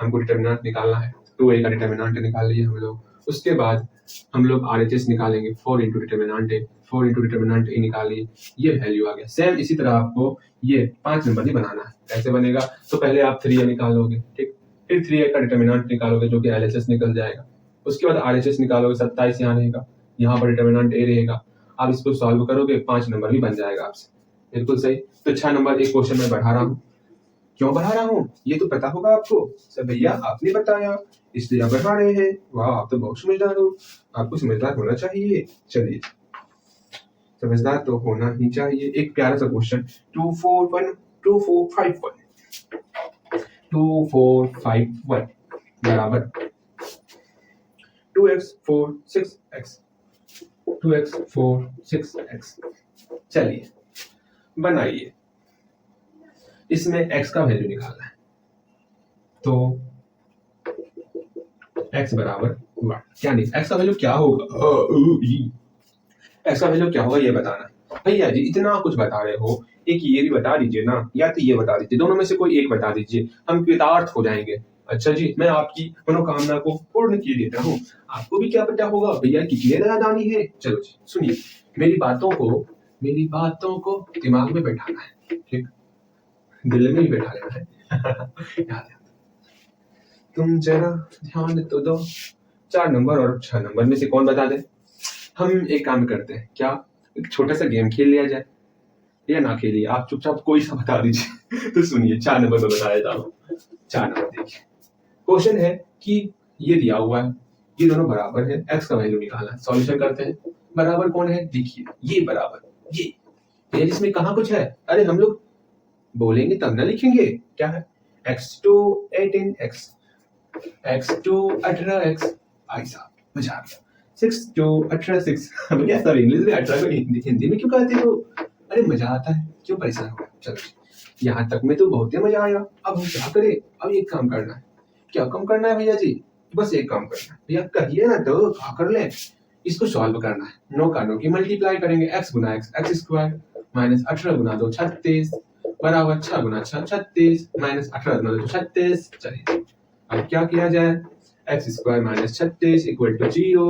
हमको डिटर्मिनेंट निकालना है। 2a का डिटर्मिनेंट निकाल लिए हम लोग। उसके बाद हम लोग RHS निकालेंगे। 4 into determinant a, 4 into determinant a निकालिए, ये वैल्यू आ गया। सेम इसी तरह आपको ये 5 नंबर ही बनाना है। कैसे बनेगा, तो पहले आप 3a निकालोगे ठीक, फिर 3a का डिटर्मिनेंट निकालोगे जो कि LHS निकल जाएगा। उसके बाद RHS निकालोगे, 27 यहाँ रहेगा, यहाँ पर डिटर्मिनेंट a रहेगा। आप इसको सॉल्व करोगे 5 नंबर भी बन जाएगा आपसे। बिल्कुल सही। तो 6 नंबर एक क्वेश्चन में बढ़ा रहा हूँ। क्यों बढ़ा रहा हूँ ये तो पता होगा आपको सर, भैया आपने बताया इसलिए आप बढ़ा रहे हैं। वाह, आप तो बहुत समझदार हो, आपको समझदार होना चाहिए। चलिए समझदार तो होना ही चाहिए। एक प्यारा सा क्वेश्चन 2 4 1 2 4 5 1 2 4 5 1 बराबर 2x 4 6x 2x 4 6x। चलिए बनाइए। इसमें x का वैल्यू निकालना है, तो x बराबर 1। क्या नहीं, x का वैल्यू क्या होगा, x का वैल्यू क्या होगा ये बताना है। भैया जी इतना कुछ बता रहे हो, एक ये भी बता दीजिए ना, या तो ये बता दीजिए, दोनों में से कोई एक बता दीजिए, हम कृतार्थ हो जाएंगे। अच्छा जी, मैं आपकी मनोकामना को पूर्ण किए देता हूँ। आपको भी क्या पता होगा भैया कितने दादानी है। चलो जी सुनिए, मेरी बातों को दिमाग में बैठाना है ठीक, दिल में ही बैठा लेना है। याद है, तुम जरा ध्यान तो दो। 4 नंबर और 6 नंबर में से कौन बता दे। हम एक काम करते हैं, क्या एक छोटा सा गेम खेल लिया जाए, या ना खेलिए, आप चुपचाप कोई सा बता दीजिए। तो सुनिए 4 नंबर में बताया था। 4 नंबर देखिए, क्वेश्चन है कि ये दिया हुआ है, ये दोनों बराबर है, x का वैल्यू निकालना है। सॉल्यूशन करते हैं। बराबर कौन है, देखिए ये बराबर ये जिसमें कहाँ कुछ है, अरे हम लोग बोलेंगे तब ना लिखेंगे। क्या है, x2 18x x2 18x। भाई साहब मजा आ गया। 6 18 6। भैया सब इंग्लिश में 18 को हिंदी में क्यों कहते हो, अरे मजा आता है, क्यों परेशान हो। चलो यहाँ तक में तो बहुत ही मजा आया। अब हम क्या करें, अब एक काम करना है। क्या काम करना है भैया जी, बस एक काम करना है। भैया कहिए ना तो क्या कर ले, इसको सॉल्व करना है। 9 का 9 की मल्टीप्लाई करेंगे, x गुना x स्क्वायर माइनस 18 गुना 2 36 बराबर 6 गुना 6 36 माइनस 18 गुना 2 36। चलिए अब क्या किया जाए, x square minus 36 equal to 0।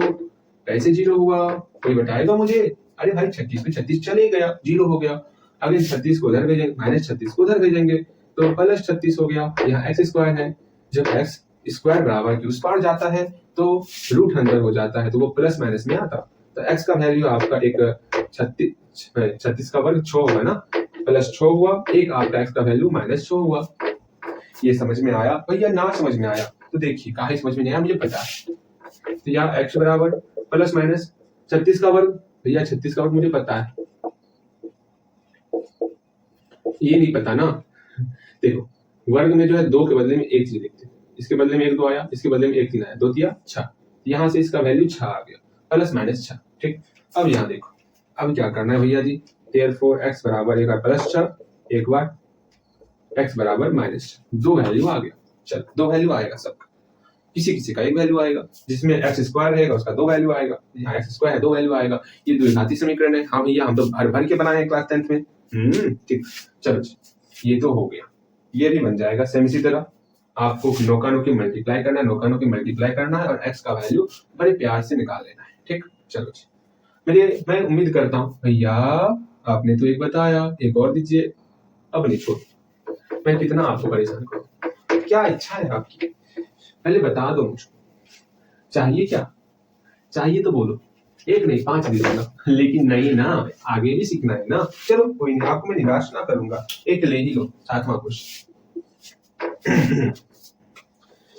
कैसे 0 हुआ, कोई बताएगा मुझे। अरे भाई 36 में 36 चले गया, 0 हो गया। अगर 36 को उधर भेजेंगे, माइनस 36 को उधर भेजेंगे तो प्लस 36 हो गया। यहाँ x स्क्वायर है, जब x स्क्वायर बराबर की उस पार जाता है तो रूट अंदर हो जाता है, तो वो प्लस माइनस में आता। तो x का वैल्यू आपका एक 36 का वर्ग 6 होगा ना, प्लस 6 हुआ, एक आपका x का वैल्यू माइनस 6 हुआ। ये समझ में आया भैया, ना समझ में आया तो देखिए, काहे समझ में नहीं आया मुझे पता है। तो यहाँ x बराबर प्लस माइनस 36 का वर्ग। भैया 36 का वर्ग मुझे पता है, ये नहीं पता ना। देखो वर्ग में जो है 2 के बदले में 1 चीज लिखते हैं, इसके बदले में 1 2 आया, इसके बदले में 1 3 आया, 2 तिया 6, यहाँ से इसका वैल्यू 6 आ गया, प्लस माइनस 6। ठीक, अब यहाँ देखो अब क्या करना है भैया जी, therefore x बराबर एक बार प्लस 6, एक बार x बराबर माइनस 6, 2 वैल्यू आ गया। चल 2 वैल्यू आएगा सबका, किसी किसी का एक वैल्यू आएगा, जिसमें एक्स स्क्वायर रहेगा उसका 2 वैल्यू आएगा, यहाँ एक्स स्क्वायर है 2 वैल्यू आएगा। ये द्विघाती समीकरण है। हाँ भैया हम तो भर भर के बनाए हैं क्लास 10th में। ठीक, चलो ये तो हो गया, ये भी बन जाएगा सेम इसी तरह। आपको नौका नौकी मल्टीप्लाई करना है, नौका नौकी मल्टीप्लाई करना है और एक्स का वैल्यू बड़े प्यार से निकाल लेना है। ठीक, चलो जी, मैं उम्मीद करता हूँ भैया आपने तो एक बताया, एक और दीजिए। अब नहीं छोड़, मैं कितना आपको परेशान करूँ, क्या इच्छा है आपकी, पहले बता दो मुझको, चाहिए क्या चाहिए तो बोलो, एक नहीं 5 दे दूंगा, लेकिन नहीं ना, आगे भी सीखना है ना। चलो कोई नहीं, आपको मैं निराश ना करूंगा, एक ले ही लो। 7वां क्वेश्चन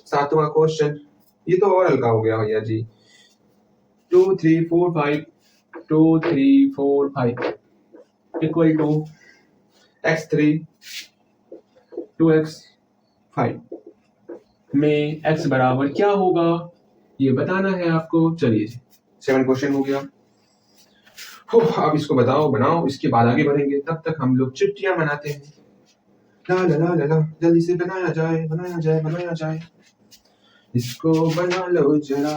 7वां क्वेश्चन, ये तो और हल्का हो गया भैया जी। 2 3 4 5 2 3 4 5 इक्वल टू x3 2x 5 में x बराबर क्या होगा, ये बताना है आपको। चलिए 7 क्वेश्चन हो गया। अब इसको बताओ बनाओ, इसके बाद आगे बढ़ेंगे, तब तक हम लोग चिट्ठियां मनाते हैं। ला ला ला ला ला, जल्दी से बनाया जाए बनाया जाए बनाया जाए, इसको बना लो जरा,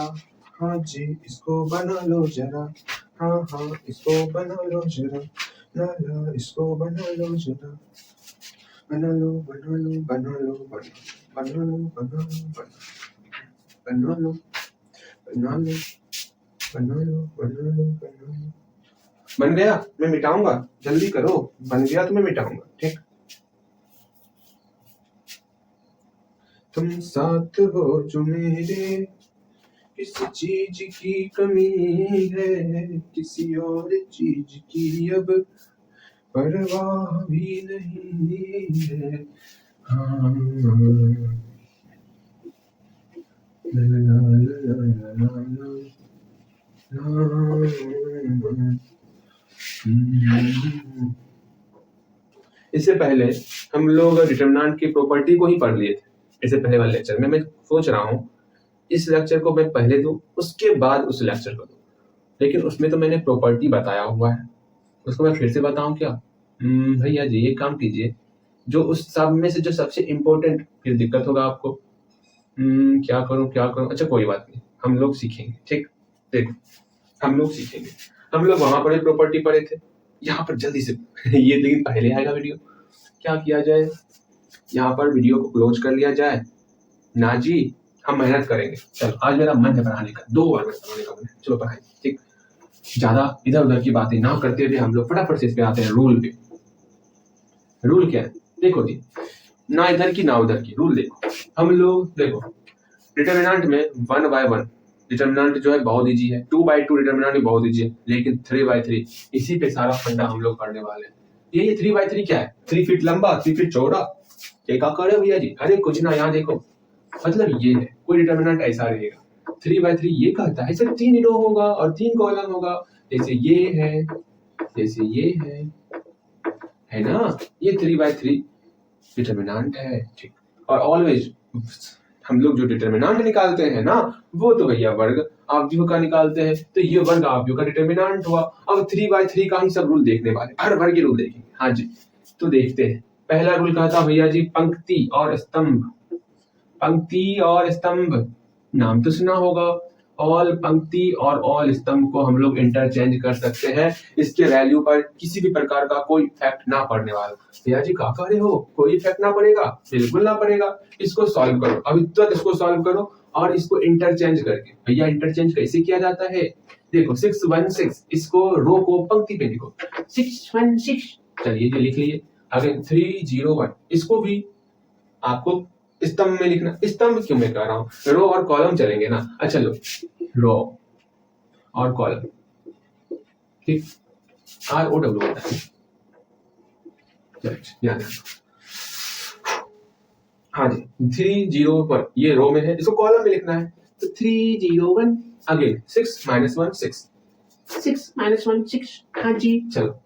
हाँ जी इसको बना लो जरा, हाँ हाँ इसको बना लो जरा, ला ला इसको बना लो जरा, बना लो बना लो बना लो बना लो बना लो बना लो बना लो बना लो बना लो बना लो। बन गया, मैं मिटाऊंगा, जल्दी करो, बन गया तो मैं मिटाऊंगा। ठीक, तुम साथ हो जो मेरे, किस चीज की कमी है, किसी और चीज की अब परवाह भी नहीं है। हाँ ला ला ला ला ला इससे पहले हम लोग डिटरमिनेंट की प्रॉपर्टी को ही पढ़ लिए थे, इससे पहले वाले लेक्चर में। मैं सोच रहा हूँ इस लेक्चर को मैं पहले दूं, उसके बाद उस लेक्चर को दूं, लेकिन उसमें तो मैंने प्रॉपर्टी बताया हुआ है, उसको मैं फिर से बताऊं क्या? भैया जी ये काम कीजिए, जो उस सब में से जो सबसे इम्पोर्टेंट, फिर दिक्कत होगा आपको। क्या करूं, अच्छा कोई बात नहीं, हम लोग सीखेंगे। ठीक, देखो हम लोग सीखेंगे, हम लोग वहां पर प्रॉपर्टी पढ़े थे, यहाँ पर जल्दी से ये लेकिन पहले आएगा वीडियो, क्या किया जाए, यहाँ पर वीडियो को क्लोज कर लिया जाए ना जी, हम मेहनत करेंगे। चलो आज मेरा मन है पढ़ाने का, 2 बार पढ़ाने का मन है, चलो पढ़ाएं। ठीक, ज्यादा इधर उधर की बातें ना करते हुए हम लोग फटाफट से इस पे आते हैं, रूल पे। रूल क्या है, देखो जी, ना इधर की ना उधर की, रूल देखो। हम लोग देखो डिटरमिनेंट में 1/1 डिटरमिनेंट जो है बहुत इजी है, 2/2 डिटरमिनेंट भी बहुत इजी है, लेकिन 3/3 इसी पे सारा फंडा हम लोग पढ़ने वाले हैं। ये 3/3 क्या है, 3 फीट लंबा 3 फीट चौड़ा, एक आकार है भैया जी। अरे कुछ ना, यहाँ देखो, मतलब ये है कोई डिटरमिनेंट ऐसा रहेगा 3/3, ये कहता है सर 3 रो होगा और 3 कॉलम होगा, जैसे ये है, जैसे ये है ना, ये 3/3 डिटरमिनेंट है। ठीक, और ऑलवेज हम लोग जो डिटरमिनेंट निकालते हैं ना, वो तो भैया वर्ग आव्यूह का निकालते हैं, तो ये वर्ग आव्यूह का डिटरमिनेंट हुआ। अब 3/3 का ही सब रूल देखने वाले, हर भर के रूल देखेंगे। हाँ जी, तो देखते हैं। पहला रूल कहता भैया जी पंक्ति और स्तंभ, पंक्ति और स्तंभ नाम तो सुना होगा, ऑल पंक्ति और ऑल स्तंभ को हम लोग इंटरचेंज कर सकते हैं, इसके वैल्यू पर किसी भी प्रकार का कोई इफेक्ट ना पड़ने वाला। भैया जी क्या कर रहे हो, कोई इफेक्ट ना पड़ेगा, बिल्कुल ना पड़ेगा। इसको सॉल्व करो, अभी तुरंत इसको सॉल्व करो और इसको इंटरचेंज करके, भैया इंटरचेंज कैसे किया जाता है, देखो 616, इसको रो को पंक्ति पे लिखो 616, चलिए ये लिख लिए। आगे 301, इसको भी आपको स्तंभ में लिखना। स्तंभ क्यों मैं कह रहा हूँ, रो और कॉलम चलेंगे ना। अच्छा लो, रो और कॉलम, ठीक, ROW होता है, याद है। हाँ जी 30 पर ये रो में है, इसको कॉलम में लिखना है, तो 3 0 1 अगेन 6 -1 6 6 -1 6। हाँ जी, चलो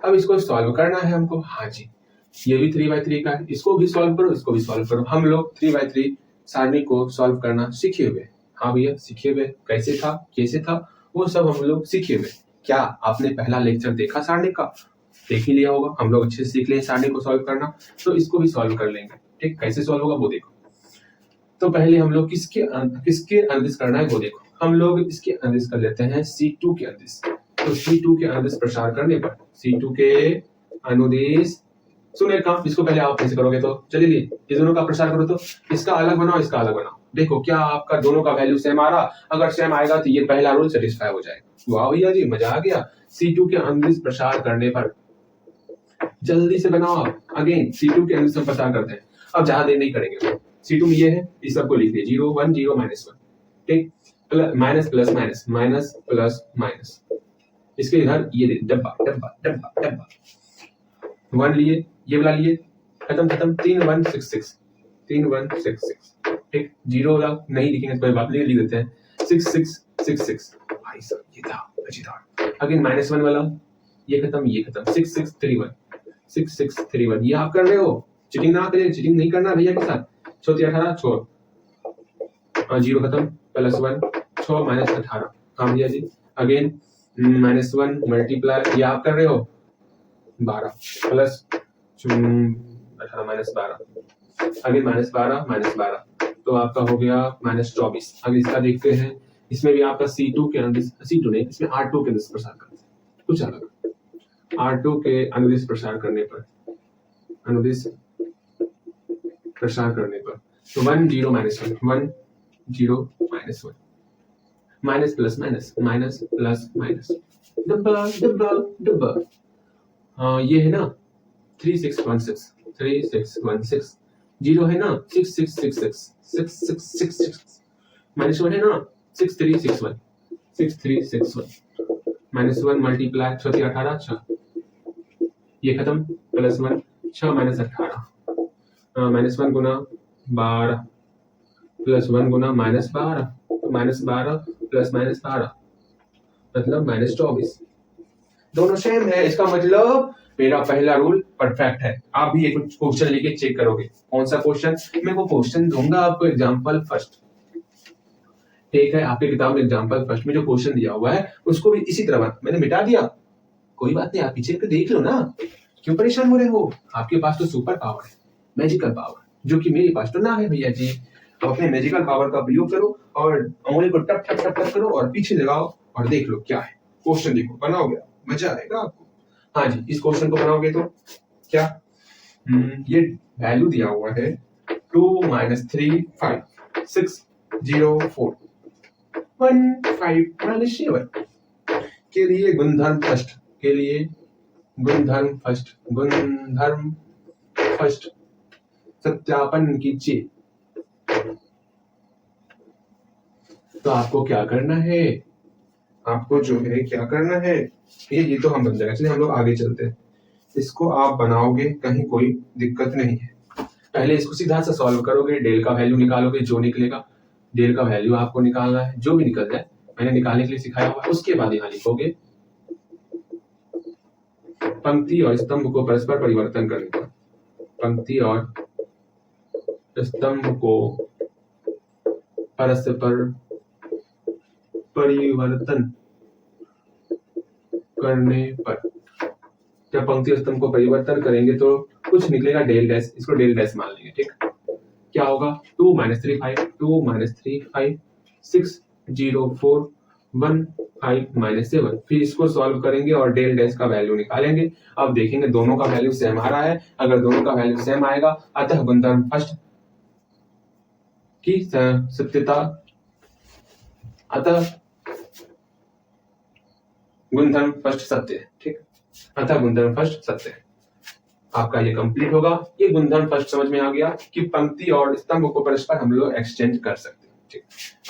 अब इसको सॉल्व करना है हमको। हाँ जी, ये भी 3/3 का है, इसको भी सॉल्व करो, इसको भी सॉल्व करो। हम लोग 3/3 सारणी को सॉल्व करना सीखे हुए। हाँ भैया, सीखे हुए। कैसे था वो सब हम लोग सीखे हुए। क्या आपने पहला लेक्चर देखा सारणी का? देख ही लिया होगा। हम लोग अच्छे से सीख लिए सारणी को सॉल्व करना, तो इसको भी सॉल्व कर लेंगे। ठीक, कैसे सॉल्व होगा वो देखो। तो पहले हम लोग किसके अनुदिश करना है वो देखो। हम लोग इसके अनुदिश कर लेते हैं C2 के अनुदिश। तो C2 के अनुदिश प्रसार करने पर C2 के अनुदिश, सुनिए काम, इसको पहले आप कैसे करोगे? तो चलिए ये दोनों का प्रसार करो। तो इसका अलग बनाओ, इसका अलग बनाओ। देखो क्या आपका दोनों का वैल्यू सेम आ रहा? अगर सेम आएगा तो ये पहला रूल सेटिस्फाई हो जाएगा। वाह भैया जी, मजा आ गया। C2 के अनुदिश प्रसार करने पर जल्दी से बनाओ आप। अगेन C2 के अनुदिश प्रसार करते हैं। अब ज्यादा देर नहीं करेंगे। C2 में ये है, इस सबको लिख दिए 0 1 0 -1। ठीक, minus plus minus minus plus minus. इसके इधर ये डब्बा डब्बा डब्बा डब्बा 1 लिए, ये वाला लिए, खत्म 3166 3166। ठीक, 0 वाला नहीं लिखेंगे, कोई बात नहीं, लिख देते हैं 6666। भाई साहब ये था मजेदार। अगेन -1 वाला, ये खत्म 6631 6631। ये आप कर रहे हो, चीटिंग ना करिए, चीटिंग नहीं करना भैया के साथ। 6 18 छोड़, 0 खत्म, +1 6 -18। हाँ भैया जी। अगेन -1 मल्टीप्लाई, ये आप कर रहे हो 12 प्लस 18 -12। अगेन -12 तो आपका हो गया -24। अगर इसका देखते हैं, इसमें भी आपका C2 के अनुदिश, C2 नहीं, इसमें R2 के अनुदिश प्रसार करते हैं कुछ अलग। R2 के अनुदिश प्रसार करने पर तो 1 0 -1 1 0 -1 माइनस प्लस माइनस डब्बा। हाँ ये है ना 3616 0 है ना 6666 6666 -1 है ना 6361 -1 मल्टीप्लाई 6 18 6। ये खत्म, +1 6 -18। -1 गुना 12 +1 गुना -12 -12 + -12 मतलब -24। दोनों सेम है, इसका मतलब मेरा पहला रूल परफेक्ट है। आप भी एक क्वेश्चन लेके चेक करोगे। कौन सा क्वेश्चन? मैं वो क्वेश्चन दूंगा आपको, एग्जांपल फर्स्ट। ठीक है, आपकी किताब में एग्जांपल फर्स्ट में जो क्वेश्चन दिया हुआ है उसको भी इसी तरह मैंने मिटा दिया। कोई बात नहीं, आप पीछे के देख लो ना, क्यों परेशान हो रहे हो? आपके पास तो सुपर पावर है, मैजिकल पावर, जो कि मेरे पास तो ना है भैया जी। अब अपने मैजिकल पावर का प्रयोग करो और उंगली को टप टप टप टप करो और पीछे लगाओ और देख लो क्या है क्वेश्चन। देखो बनाओगे, मजा आएगा आपको। हाँ जी, इस क्वेश्चन को बनाओगे तो क्या ये वैल्यू दिया हुआ है 2 -3 5 6 0 4 1 5 -7 के लिए गुणधर्म फर्स्ट सत्यापन कीजिए। तो आपको क्या करना है? आपको जो है क्या करना है, ये तो हम बन जाएगा। चलिए हम लोग आगे चलते हैं। इसको आप बनाओगे, कहीं कोई दिक्कत नहीं है। पहले इसको सीधा सा सॉल्व करोगे, डेल का वैल्यू निकालोगे, जो निकलेगा डेल का वैल्यू आपको निकालना है, जो भी निकल जाए मैंने निकालने के लिए सिखाया हुआ है। उसके बाद यहाँ लिखोगे पंक्ति और स्तंभ को परस्पर परिवर्तन करने पर, पंक्ति और स्तंभ को परस्पर परिवर्तन करने पर, जब पंक्ति और स्तंभ को परिवर्तन करेंगे तो कुछ निकलेगा डेल डैश, इसको डेल डैश मान लेंगे। ठीक, क्या होगा 2 -3 5 2 -3 5 6 0 4 1 5 -7। फिर इसको सॉल्व करेंगे और डेल डैश का वैल्यू निकालेंगे। अब देखेंगे दोनों का वैल्यू सेम आ रहा है। अगर दोनों का वैल्यू सेम आएगा, अतः गुणधर्म फर्स्ट की सत्यता, अतः गुणधर्म फर्स्ट सत्य है। ठीक, अतः गुणधर्म फर्स्ट सत्य है। आपका ये कंप्लीट होगा। ये गुणधर्म फर्स्ट समझ में आ गया कि पंक्ति और स्तंभ को परस्पर हम लोग एक्सचेंज कर सकते हैं। ठीक,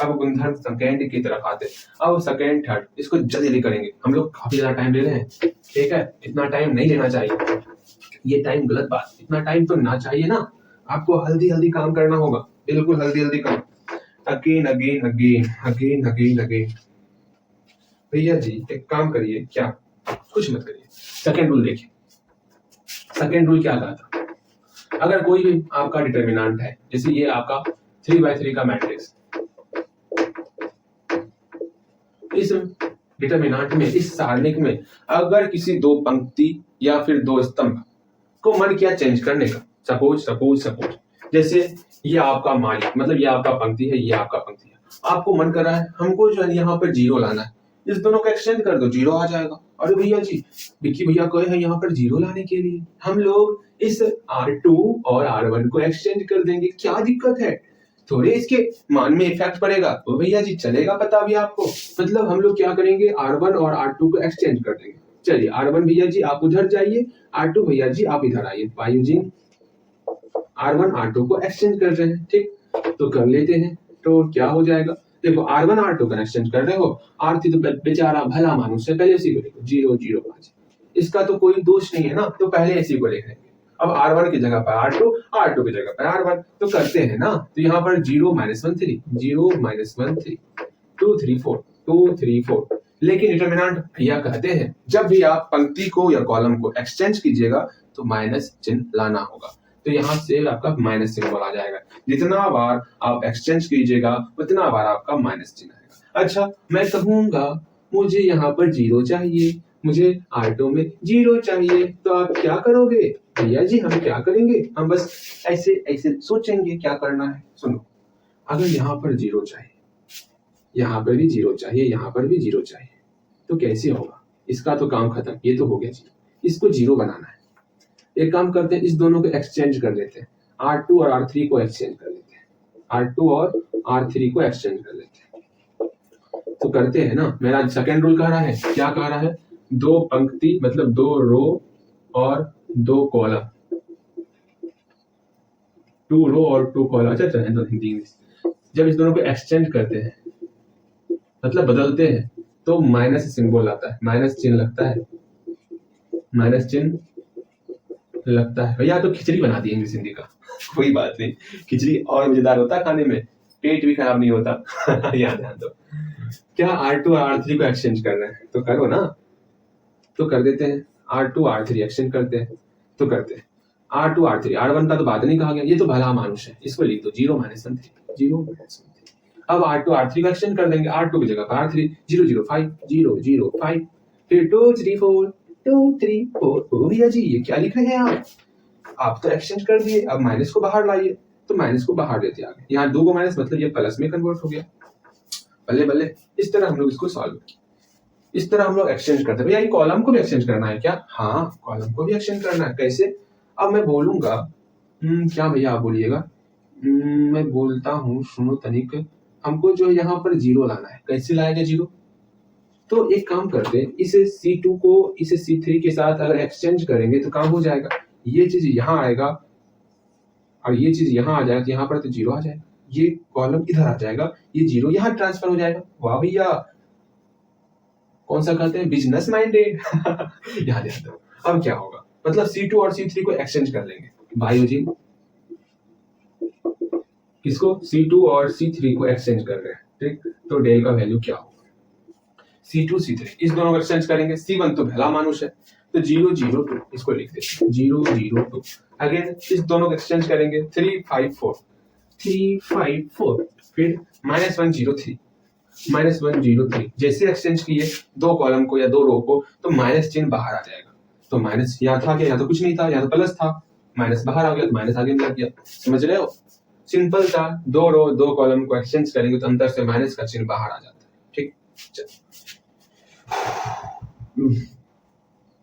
अब गुणधर्म सेकेंड की तरफ आते हैं। अब सेकेंड थर्ड इसको जल्दी करेंगे। हम लोग काफी ज्यादा टाइम ले रहे हैं। ठीक है, इतना टाइम नहीं लेना चाहिए, ये टाइम गलत बात। इतना टाइम तो ना चाहिए ना, आपको हल्दी हल्दी काम करना होगा, बिल्कुल हल्दी हल्दी काम। Again again again again again again. भैया जी एक काम करिए, क्या कुछ मत करिए, सेकेंड रूल देखिए। सेकेंड रूल क्या कहा था, अगर कोई भी आपका डिटर्मिनेंट है, जैसे ये आपका 3/3 का मैट्रिक्स, इस डिटर्मिनेंट में, इस सारणिक में अगर किसी दो पंक्ति या फिर दो स्तंभ को मन किया चेंज करने का, सपोज जैसे ये आपका मालिक, मतलब ये आपका पंक्ति है, ये आपका पंक्ति है, आपको मन कर रहा है हमको जो है यहाँ पर 0 लाना है, इस दोनों को एक्सचेंज कर दो, 0 आ जाएगा। अरे भैया जी, विक्की भैया कहे हैं यहाँ पर 0 लाने के लिए, हम लोग इस R2 और R1 को एक्सचेंज कर देंगे, क्या दिक्कत है, थोड़े इसके मान में इफेक्ट पड़ेगा, तो भैया जी चलेगा, पता भी आपको। मतलब हम लोग क्या करेंगे, R1 और R2 को एक्सचेंज कर देंगे। चलिए R1 भैया जी आप उधर जाइए, R2 भैया जी आप इधर आइए, बाय यूजिंग R1 R2 को एक्सचेंज कर रहे हैं, ठीक, तो कर लेते हैं। तो क्या हो जाएगा, देखो R1 R2 का एक्सचेंज कर रहे हो, R3 तो बेचारा भला मानुष है, पहले इसी को देखो 0 0 5, इसका तो कोई दोष नहीं है ना, तो पहले इसी को लिख लेंगे। अब R1 की जगह पर R2, R2 की जगह पर R1, तो करते हैं ना, तो यहाँ पर 0 - 1 3, 0 - 1 3, 2 3 4, 2 3 4। लेकिन डिटर्मिनेंट भैया कहते हैं जब भी आप पंक्ति को या कॉलम को एक्सचेंज कीजिएगा तो माइनस चिन्ह लाना होगा, तो यहाँ से आपका माइनस सिंबल आ जाएगा, जितना बार आप एक्सचेंज कीजिएगा उतना बार आपका माइनस चिन्ह आएगा। अच्छा, मैं कहूंगा मुझे यहाँ पर 0 चाहिए, मुझे R2 में 0 चाहिए, तो आप क्या करोगे भैया जी, हम क्या करेंगे, हम बस ऐसे ऐसे सोचेंगे क्या करना है। सुनो, अगर यहाँ पर 0 चाहिए, यहाँ पर भी 0 चाहिए, यहाँ पर भी 0 चाहिए, तो कैसे होगा, इसका तो काम खत्म, ये तो हो गया 0, इसको 0 बनाना है। एक काम करते हैं, इस दोनों को एक्सचेंज कर लेते हैं, R2 और R3 को एक्सचेंज कर लेते हैं, R2 और R3 को एक्सचेंज कर लेते हैं, तो करते हैं ना। मेरा सेकेंड रूल कह रहा है, क्या कह रहा है, दो पंक्ति मतलब 2 रो और 2 कॉलम, 2 रो और 2 कॉलम, अच्छा चलें तो हिंदी इंग्लिश, जब इस दोनों को एक्सचेंज करते हैं मतलब बदलते हैं, तो माइनस सिंबल आता है, माइनस चिन्ह लगता है, माइनस चिन्ह लगता है। भैया तो खिचड़ी बना दी इंग्लिश हिंदी का कोई बात नहीं, खिचड़ी और मजेदार होता खाने में, पेट भी खराब नहीं होता याद ध्यान दो। क्या R2 और R3 को एक्सचेंज कर रहे हैं, तो करो ना, तो कर देते हैं, R2 R3 एक्सचेंज करते हैं, तो करते हैं R2 R3, R1 का तो बात नहीं कहा गया, ये तो भला मानुष है, इसको लिख दो 0 - 1 3, 0 - 1 3। अब R2 R3 का एक्सचेंज कर देंगे, R2 की जगह पर R3, 0 0 5, 0 0 5, फिर 2 3 4, 2 3 4। ओ भैया जी ये क्या लिख रहे हैं आप तो एक्सचेंज कर दिए, अब माइनस को बाहर लाइए, तो माइनस को बाहर लेते आ गए, यहाँ 2 को माइनस मतलब ये प्लस में कन्वर्ट हो गया, बल्ले बल्ले। इस तरह हम लोग इसको सॉल्व, इस तरह हम लोग एक्सचेंज करते हैं। भैया ये कॉलम को भी एक्सचेंज करना है क्या, हाँ कॉलम को भी एक्सचेंज करना है, कैसे, अब मैं बोलूंगा, क्या भैया आप बोलिएगा, मैं बोलता हूँ, सुनो तनिक, हमको जो यहाँ पर 0 लाना है, कैसे लाएगा 0, तो एक काम करते हैं, इसे C2 को इसे C3 के साथ अगर एक्सचेंज करेंगे तो काम हो जाएगा, ये चीज यहाँ आएगा और ये चीज यहाँ आ जाएगा, तो यहाँ पर तो 0 आ जाएगा, ये कॉलम इधर आ जाएगा, ये 0 यहाँ ट्रांसफर हो जाएगा। वाह भैया, कौन सा कहते हैं, बिजनेस माइंडेड याद दो। अब क्या होगा, मतलब C2 और C3 को एक्सचेंज कर लेंगे, बाय यूजिंग किसको, C2 और C3 को एक्सचेंज कर रहे हैं, ठीक, तो डेल का वैल्यू क्या होगा, C2 C3, इस दोनों को एक्सचेंज करेंगे, C1 तो भला मानुष है, तो 0 0 2, इसको लिख देते हैं 0 0 2। अगेन इस दोनों को एक्सचेंज करेंगे, 3 5 4, 3 5 4, फिर -1 0 3, -1 0 3। जैसे एक्सचेंज किए दो कॉलम को या दो रो को, तो माइनस चिन्ह बाहर आ जाएगा, तो माइनस यहाँ था क्या, यहाँ तो कुछ नहीं था, यहाँ तो प्लस था, माइनस बाहर आ गया, तो माइनस आगे लग गया, समझ रहे हो, सिंपल था, दो रो दो कॉलम को एक्सचेंज करेंगे तो अंदर से माइनस का चिन्ह बाहर आ जाता है, ठीक।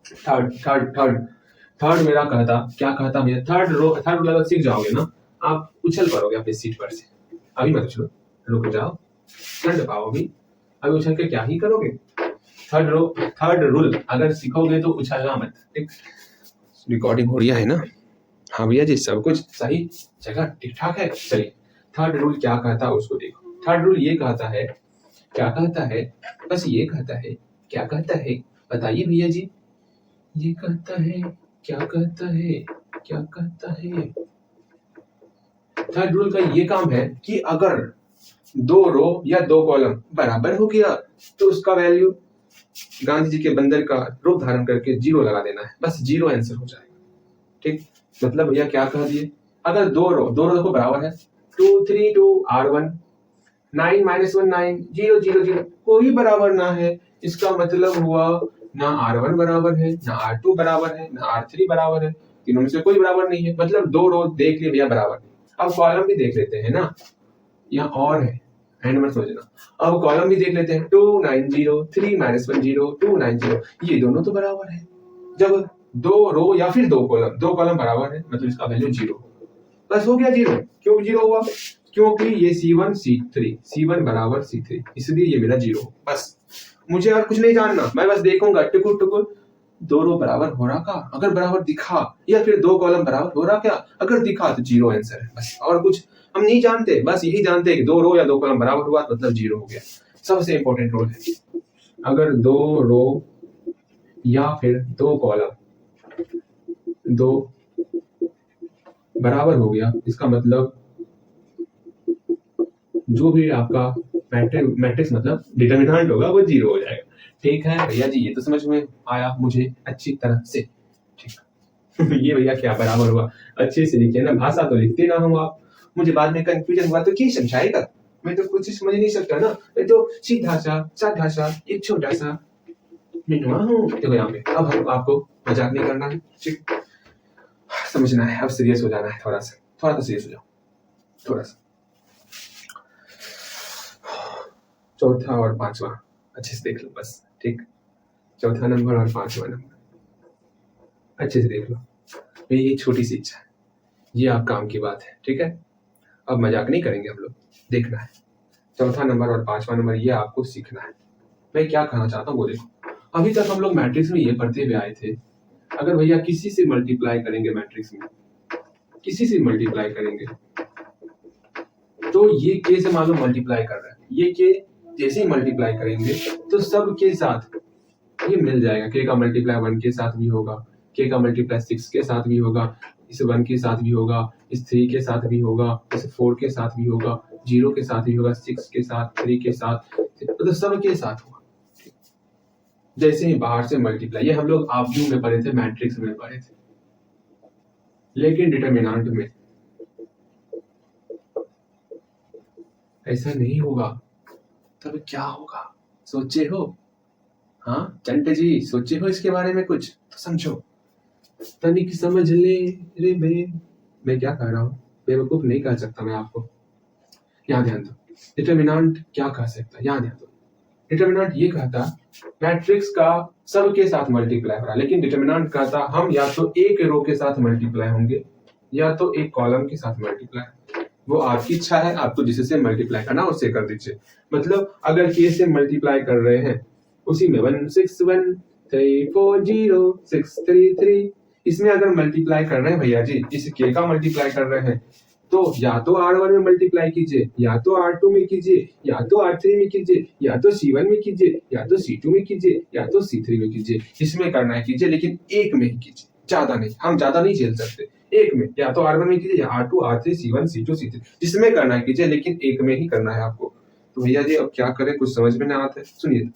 थर्ड थर्ड थर्ड थर्ड मेरा कहता, क्या कहता भैया, थर्ड रो लगभग सीख जाओगे ना, आप उछल पड़ोगे अपनी सीट पर से, अभी मत उछलो, रुक जाओ, ठंड पाओगी, अभी उछल के क्या ही करोगे। थर्ड रूल अगर सीखोगे तो उछलना मत, ठीक। रिकॉर्डिंग हो रही है ना, हाँ भैया जी सब कुछ सही जगह ठीक ठाक है। चलिए थर्ड रूल क्या कहता है उसको देखो। थर्ड रूल ये कहता है, क्या कहता है, बस ये कहता है, क्या कहता है बताइए भैया जी, ये कहता है, क्या कहता है, क्या कहता है। थर्ड रूल का ये काम है कि अगर दो रो या दो कॉलम बराबर हो गया तो उसका वैल्यू गांधी जी के बंदर का रूप धारण करके 0 लगा देना है, बस 0 आंसर हो जाएगा। ठीक, मतलब भैया क्या कह दिए, अगर दो रो देखो बराबर है 2 3 2 R1 9 -1 9 0 0 0 कोई बराबर ना है, इसका मतलब हुआ ना R1 बराबर है, ना R2 बराबर है, ना R3 बराबर है, तीनों में से कोई बराबर नहीं है। मतलब दो रो देख लिए भैया बराबर। अब कॉलम भी देख लेते हैं ना, यहाँ और है, एंड मत सोचना। अब कॉलम भी देख लेते हैं 2 9 0 3 -1 0 2 9 0, ये दोनों तो बराबर है। जब दो रो या फिर दो कॉलम बराबर है मतलब इसका वैल्यू 0, बस हो गया 0। क्यों 0 हुआ, क्योंकि ये C1 बराबर C3, इसलिए ये मेरा 0। बस मुझे और कुछ नहीं जानना, मैं बस देखूंगा टुकुर टुकुर दो रो बराबर हो रहा का, अगर बराबर दिखा, या फिर दो कॉलम बराबर हो रहा क्या, अगर दिखा तो 0 आंसर है। बस और कुछ हम नहीं जानते, बस यही जानते हैं कि दो रो या दो कॉलम बराबर हुआ मतलब 0 हो गया। सबसे इंपॉर्टेंट रूल है, अगर दो रो या फिर दो कॉलम दो बराबर हो गया, इसका मतलब जो भी आपका मैट्रिक्स मतलब डिटर्मिनेंट होगा वो 0 हो जाएगा। ठीक है भैया जी, ये तो समझ में आया मुझे अच्छी तरह से। ठीक ये भैया क्या बराबर हुआ, अच्छे से लिखिए ना, भाषा तो लिखते ना हो आप, मुझे बाद में कंफ्यूजन हुआ तो क्या समझाएगा, मैं तो कुछ समझ नहीं सकता ना, मैं तो सीधा सा साधा सा एक छोटा सा मिनुआ हूँ। देखो यहाँ पे अब हम आपको मजाक नहीं करना है, ठीक समझना है, अब सीरियस हो जाना है, थोड़ा सा सीरियस हो जाओ, थोड़ा सा। चौथा और पांचवा अच्छे से देख लो बस, ठीक, चौथा नंबर और पांचवा नंबर अच्छे से देख लो। ये छोटी सी इच्छा है, ये आप काम की बात है, ठीक है, अब मजाक नहीं करेंगे हम लोग, देखना है चौथा नंबर और पांचवा नंबर, ये आपको सीखना है। मैं क्या कहना चाहता हूँ वो देखो, अभी तक हम लोग मैट्रिक्स में ये पढ़ते हुए आए थे, अगर भैया किसी से मल्टीप्लाई करेंगे मैट्रिक्स में, किसी से मल्टीप्लाई करेंगे तो ये के से मान लो मल्टीप्लाई कर रहा है, ये के जैसे ही मल्टीप्लाई करेंगे तो सब के साथ ये मिल जाएगा, के का मल्टीप्लाई 1 के साथ भी होगा, के का मल्टीप्लाई 6 के साथ भी होगा, इस 1 के साथ भी होगा, इस 3 के साथ भी होगा, इस 4 के साथ भी होगा, 0 के साथ भी होगा, 6 के साथ, 3 के साथ, मतलब सब के साथ होगा। जैसे ही बाहर से मल्टीप्लाई, ये हम लोग आव्यूह में पढ़े थे, मैट्रिक्स में पढ़े थे, लेकिन डिटरमिनेंट में ऐसा नहीं होगा। तब क्या होगा सोचे हो, हाँ चंटे जी सोचे हो इसके बारे में कुछ तो समझो, तनिक समझ ले रे मैं क्या कह रहा हूँ, बेवकूफ नहीं कह सकता मैं आपको। यहाँ ध्यान दो, डिटरमिनेंट क्या कह सकता है, यहाँ ध्यान दो, डिटरमिनेंट ये कहता मैट्रिक्स का सबके साथ मल्टीप्लाई हो रहा है, लेकिन डिटरमिनेंट कहता हम या तो एक रो के साथ मल्टीप्लाई होंगे या तो एक कॉलम के साथ मल्टीप्लाई, वो आपकी इच्छा है, आपको जिससे मल्टीप्लाई करना उससे कर दीजिए। मतलब अगर के से मल्टीप्लाई कर रहे हैं उसी में 1 6 1 3 4 0 6 3 3, इसमें अगर मल्टीप्लाई कर रहे हैं भैया जी, इस के का मल्टीप्लाई कर रहे हैं तो या तो R1 में मल्टीप्लाई कीजिए, या तो R2 में कीजिए, या तो R3 में कीजिए, या तो C1 में कीजिए, या तो C2 में कीजिए, या तो C3 में कीजिए, इसमें करना है कीजिए, लेकिन एक में ही कीजिए, ज्यादा नहीं, हम ज्यादा नहीं झेल सकते। एक में या तो R1 में कीजिए, या R2 R3 C1 C2 C3, जिसमें करना है कीजिए, लेकिन एक में ही करना है आपको। तो भैया जी अब क्या करें, कुछ समझ में ना आता है, सुनिए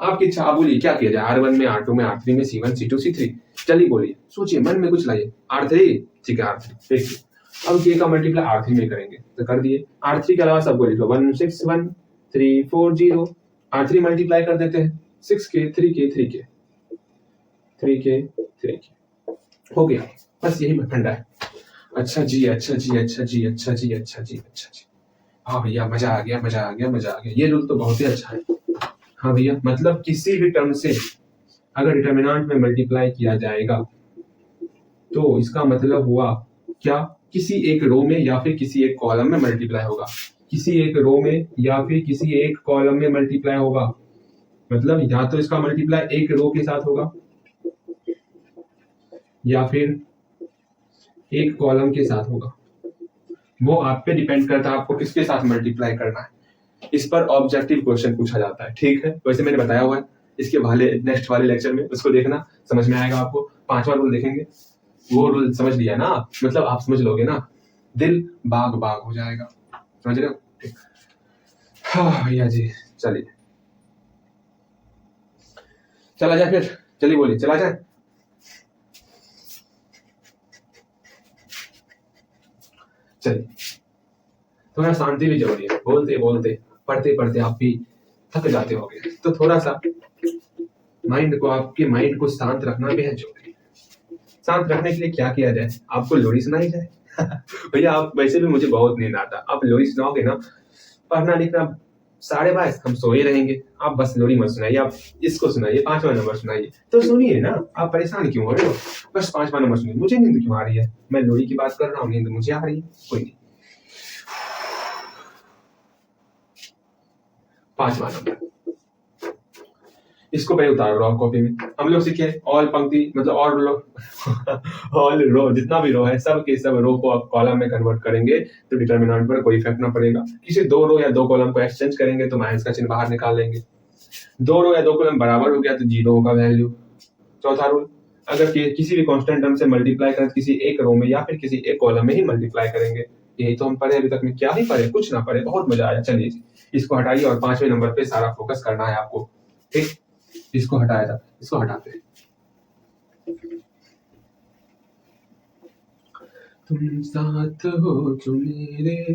आपकी इच्छा, आप बोलिए क्या किया जाए, R1 में R2 में R3 में C1 C2 C3, चलिए बोलिए, सोचिए मन में कुछ लाइए। R3, ठीक है R3, देखिए अब के का मल्टीप्लाई R3 में करेंगे तो कर दिए, R3 के अलावा सबको लिखो 1 6 1 3 4 0, R3 मल्टीप्लाई कर देते हैं 6 के 3 के 3 के 3 के 3 के, हो गया, बस यही फंडा है। अच्छा जी अच्छा जी अच्छा जी अच्छा जी अच्छा जी अच्छा जी, हाँ भैया मजा आ गया मजा आ गया मजा आ गया, ये रूल तो बहुत ही अच्छा है। हाँ भैया, मतलब किसी भी टर्म से अगर डिटरमिनेंट में मल्टीप्लाई किया जाएगा तो इसका मतलब हुआ क्या, किसी एक रो में या फिर किसी एक कॉलम में मल्टीप्लाई होगा, किसी एक रो में या फिर किसी एक कॉलम में मल्टीप्लाई होगा, मतलब या तो इसका मल्टीप्लाई एक रो के साथ होगा या फिर एक कॉलम के साथ होगा, वो आप पे डिपेंड करता है आपको किसके साथ मल्टीप्लाई करना है, इस पर ऑब्जेक्टिव क्वेश्चन पूछा जाता है। ठीक है, वैसे मैंने बताया हुआ है, इसके वाले नेक्स्ट वाले लेक्चर में उसको देखना, समझ में आएगा आपको। पांचवा रूल देखेंगे, वो रूल समझ लिया ना, मतलब आप समझ लोगे ना, दिल बाग बाग हो जाएगा, समझ रहे हो। ठीक, हाँ भैया जी, चलिए चला जाए फिर, चलिए बोलिए चला जाए। चलिए, थोड़ा शांति भी जरूरी है, बोलते बोलते पढ़ते पढ़ते आप भी थक जाते होंगे, तो थोड़ा सा माइंड को, आपके माइंड को शांत रखना बेहद जरूरी है। शांत रखने के लिए क्या किया जाए, आपको लोरी सुनाई जाए। भैया आप वैसे भी मुझे बहुत नींद आता, आप लोरी सुनाओगे ना, पढ़ना लिखना 12:30 हम सोए रहेंगे, आप बस लोरी मत सुनाइए, आप इसको सुनाइए, 5वां नंबर सुनाइए। तो सुनिए ना, आप परेशान क्यों हो रहे हो, बस 5वां नंबर सुनिए। मुझे नींद क्यों आ रही है, मैं लोरी की बात कर रहा हूँ, नींद मुझे आ रही है, कोई नहीं। 5वां नंबर, इसको पहले उतार लो आप कॉपी में। हम लोग सीखे ऑल पंक्ति, मतलब ऑल रो, जितना भी रो है सब के सब रो को आप कॉलम में कन्वर्ट करेंगे तो डिटरमिनेंट पर कोई इफेक्ट ना पड़ेगा। किसी दो रो या दो कॉलम को एक्सचेंज करेंगे तो माइनस का चिन्ह बाहर निकाल लेंगे। दो रो या दो कॉलम बराबर हो गया तो जीरो होगा वैल्यू। चौथा रूल, अगर किसी भी कांस्टेंट टर्म से मल्टीप्लाई करें तो किसी एक रो में या फिर किसी एक कॉलम में ही मल्टीप्लाई करेंगे। यही तो हम पढ़े अभी तक में, क्या ही पढ़े, कुछ ना पढ़े, बहुत मजा आया। चलिए इसको हटाइए और 5वें नंबर पे सारा फोकस करना है आपको, ठीक। इसको हटाया था, इसको हटाते हैं। तुम साथ हो जो मेरे,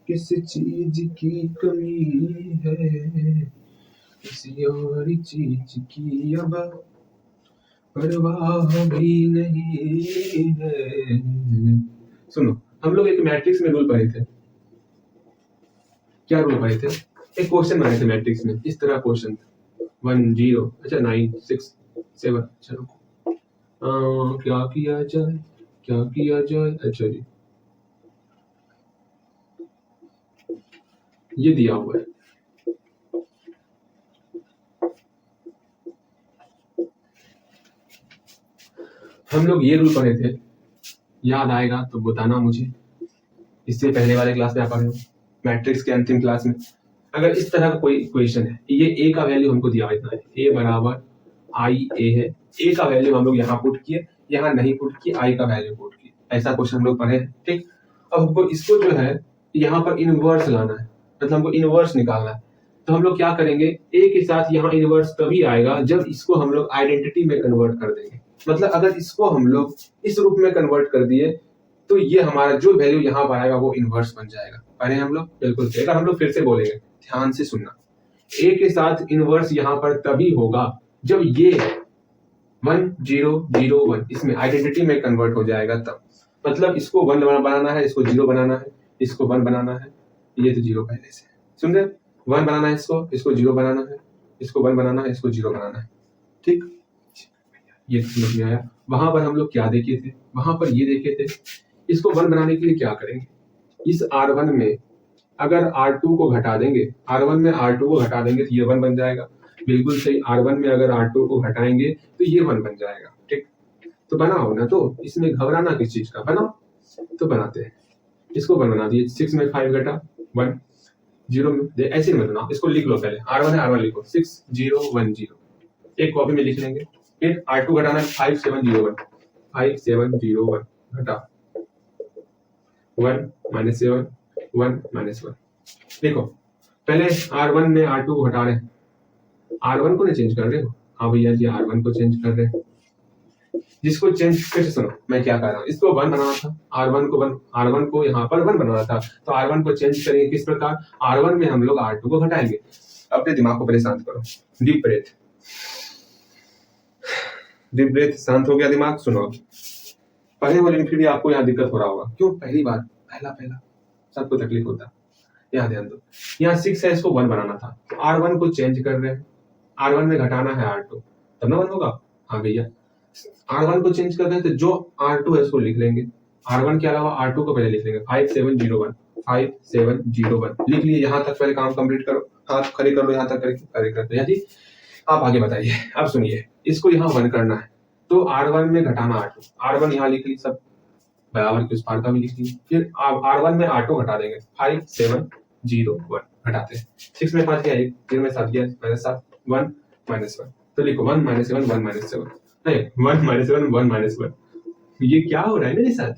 किस चीज की कमी है, किसी और चीज की अब परवाह भी नहीं है। सुनो, हम लोग एक मैट्रिक्स में रूल पढ़े थे। क्या रूल पढ़े थे, एक क्वेश्चन बनाए थे मैट्रिक्स में, इस तरह क्वेश्चन 1 0, अच्छा 9 6 7, चलो क्या किया जाए, क्या किया जाए, अच्छा जी ये दिया हुआ है। हम लोग ये रूल पढ़े थे, याद आएगा तो बताना मुझे। इससे पहले वाले क्लास में आप पढ़े हो, मैट्रिक्स के अंतिम क्लास में। अगर इस तरह का कोई इक्वेशन है, ये ए का वैल्यू हमको दिया हुआ इतना है, ए बराबर आई ए है, ए का वैल्यू हम लोग यहाँ पुट किए, यहाँ नहीं पुट किए, आई का वैल्यू पुट किए, ऐसा क्वेश्चन हम लोग पढ़े हैं, ठीक। अब हमको इसको जो है यहाँ पर इनवर्स लाना है, मतलब हमको इनवर्स निकालना है। तो हम लोग क्या करेंगे, ए के साथ यहाँ इनवर्स तभी आएगा जब इसको हम लोग आइडेंटिटी में कन्वर्ट कर देंगे। मतलब अगर इसको हम लोग इस रूप में कन्वर्ट कर दिए तो ये हमारा जो वैल्यू यहाँ पर आएगा वो इनवर्स बन जाएगा। पढ़े हम लोग, बिल्कुल। अगर हम लोग फिर से बोलेंगे, ध्यान से सुनना, ए के साथ इनवर्स यहाँ पर तभी होगा जब ये 1 0 0 1 इसमें आइडेंटिटी में कन्वर्ट हो जाएगा तब। मतलब इसको 1 बनाना है, इसको 0 बनाना है, इसको 1 बनाना है, ये तो 0 पहले से सुन रहे, 1 बनाना है, इसको 0 बनाना है, इसको 1 बनाना है, इसको 0 बनाना है, ठीक। ये समझ में आया। वहां पर हम लोग क्या देखे थे, वहां पर ये देखे थे, इसको 1 बनाने के लिए क्या करेंगे, इस R1 में अगर R2 को घटा देंगे, R1 में R2 को घटा देंगे तो ये 1 बन जाएगा। बिल्कुल सही, R1 में अगर R2 को घटाएंगे तो ये 1 बन जाएगा, ठीक। तो बनाओ ना, तो इसमें घबराना किस चीज का, बनाओ। तो बनाते हैं, इसको 1 बना दिए, 6 में 5 घटा 1, 0 में ऐसे मत बनाओ, इसको लिख लो पहले, R1 है, R1 लिखो, 6 0 1 0, एक कॉपी में लिख लेंगे। फिर R2 घटाना 5 7 0 1, 5 7 0 1 घटा 1 -7 1 -1। देखो पहले R1 में R2 को हटा रहे हैं, R1 को नहीं चेंज कर रहे हो, हाँ भैया जी R1 को चेंज कर रहे हैं। जिसको चेंज, फिर से सुनो मैं क्या कर रहा हूँ, इसको 1 बनाना था, R1 को यहाँ पर 1 बनाना था, तो R1 को चेंज करेंगे किस प्रकार, R1 में हम लोग R2 को घटाएंगे। अपने दिमाग को पहले शांत करो, डीप ब्रेथ, डीप ब्रेथ, शांत हो गया दिमाग। सुनो, पहले वाले फिर भी आपको यहाँ दिक्कत हो रहा होगा, क्यों, पहली बार, पहला सबको तकलीफ होता है। यहाँ ध्यान दो, यहाँ 6 है, इसको 1 बनाना था, तो R1 को चेंज कर रहे हैं, R1 में घटाना है R2, तब ना 1 होगा। हाँ भैया, R1 को चेंज कर रहे हैं तो जो R2 है उसको लिख लेंगे, R1 के अलावा R2 को पहले लिख लेंगे, 5 7 0 1, 5 7 0 1 लिख लिए। यहाँ तक पहले काम कंप्लीट करो, हाथ खड़े कर लो, यहाँ तक खड़े कर दो जी। आप आगे बताइए, अब सुनिए, इसको यहाँ 1 करना है तो R1 में घटाना R2, R1 यहाँ लिख ली, सब बराबर के उस पार का भी लिख ली। फिर R1 में R2 घटा देंगे, 5 7 0 1 घटाते हैं, 6 में 5 गया 1, 3 में 7 गया -7, 1 -1, तो लिखो 1 -7 1 -7, नहीं 1 -7 1 -1। ये क्या हो रहा है मेरे साथ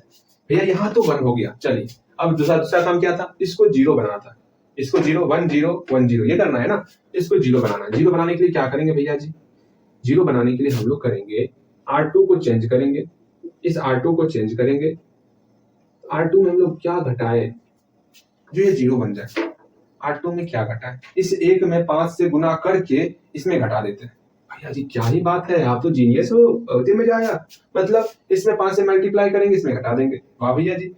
भैया, यहाँ तो 1 हो गया। चलिए अब दूसरा काम क्या था, इसको 0 बनाना था, इसको 0 1 0 1 0 ये करना है ना, इसको 0 बनाना है। 0 बनाने के लिए क्या करेंगे भैया जी, 0 बनाने के लिए हम लोग करेंगे R2 को चेंज करेंगे, इस R2 को चेंज करेंगे, R2 में हम लोग क्या घटाए जो ये 0 बन जाए। R2 में क्या घटाए, इस एक में 5 से गुना करके इसमें घटा देते हैं। भैया जी क्या ही बात है, आप तो जीनियस हो, अवधि में जाया। मतलब इसमें 5 से मल्टीप्लाई करेंगे, इसमें घटा देंगे, वाह भैया जी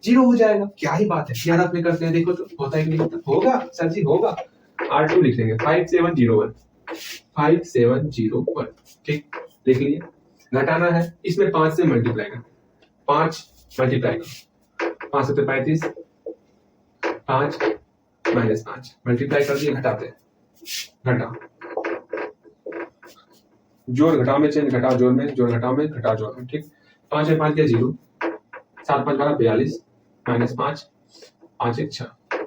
0 हो जाएगा, क्या ही बात है। क्या रफ में करते हैं, देखो तो होता है कि नहीं होता, होगा सर जी होगा। R2 लिख लेंगे 5701, 5701, ठीक लिख लिए। घटाना है, इसमें 5 से मल्टीप्लाई कर, 5 मल्टीप्लाई करो, 5 से 35, 5 -5 मल्टीप्लाई कर दिए, घटाते हैं, घटा जोड़ घटाओ में चेंज, घटाओ जोड़ में, जोड़ घटाओ में, घटाओ जोड़ में, ठीक। 5 में 5 के 0, 7 5 12 42, -5, 5 1 6,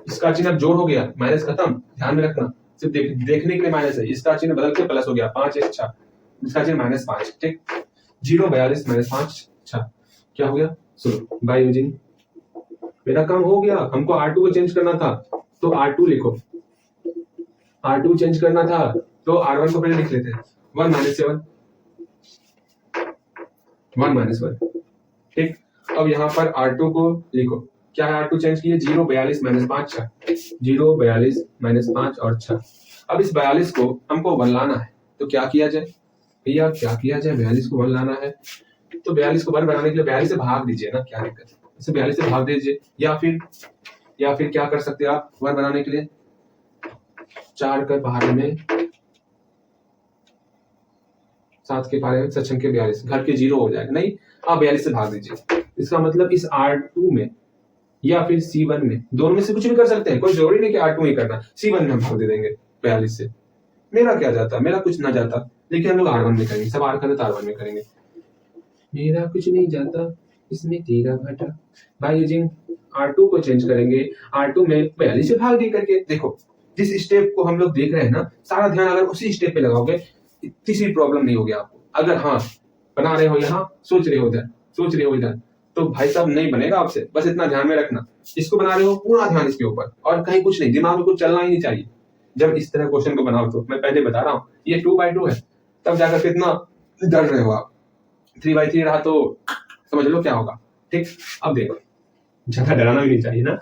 इसका चिन्ह अब जोड़ हो गया, माइनस खत्म, ध्यान में रखना, सिर्फ देखने के लिए माइनस है, इसका चिन्ह बदल के प्लस हो गया, 5 1 6, इसका चिन्ह -5, ठीक। 0 42 -5 6 क्या हो गया, सुनो बाय यूजिंग, मेरा काम हो गया। हमको R2 को चेंज करना था तो R2 लिखो, R2 चेंज करना था तो R1 को पहले लिख लेते हैं, 1 -7, 1 -1, ठीक। अब यहाँ पर R2 को लिखो, क्या है R2 चेंज किए, 0 42 -5 6, 0 42 -5 और 6। अब इस 42 को हमको 1 लाना है, तो क्या किया जाए भैया, क्या किया जाए, 42 को 1 लाना है तो 42 को 1 बनाने के लिए 42 से भाग दीजिए ना, क्या दिक्कत है, इसे 42 से भाग दीजिए, या फिर क्या कर सकते हैं आप 1 बनाने के लिए, 4 के पहाड़े में 7 के पहाड़े में 7 के 42, घर के 0 हो जाएगा, नहीं आप 42 से भाग दीजिए। इसका मतलब इस R2 में या फिर C1 में, दोनों में से कुछ भी कर सकते हैं, कोई जरूरी नहीं कि R2 ही करना, C1 में हम भाग दे देंगे 42 से, मेरा क्या जाता, मेरा कुछ ना जाता, लेकिन हम लोग R1 में करेंगे, सब R करते R1 में करेंगे, मेरा कुछ नहीं जाता इसमें तेरा घाटा। बाय यूजिंग R2 को चेंज करेंगे, R2 में 42 से भाग दे करके, देखो जिस स्टेप को हम लोग देख रहे हैं ना, सारा ध्यान अगर उसी स्टेप पे लगाओगे किसी प्रॉब्लम नहीं होगी आपको। अगर हाँ बना रहे हो यहाँ, सोच रहे हो उधर, सोच रहे हो इधर, तो भाई साहब नहीं बनेगा आपसे, बस इतना ध्यान में रखना, इसको बना रहे हो पूरा ध्यान इसके ऊपर, और कहीं कुछ नहीं, दिमाग में कुछ चलना ही नहीं चाहिए। जब इस तरह क्वेश्चन को बनाओ तो मैं पहले बता रहा हूँ ये 2/2 है, तब जाकर कितना डर रहे हो आप, 3/3 रहा तो समझ लो क्या होगा, ठीक। अब देखो ज्यादा डराना भी नहीं चाहिए ना,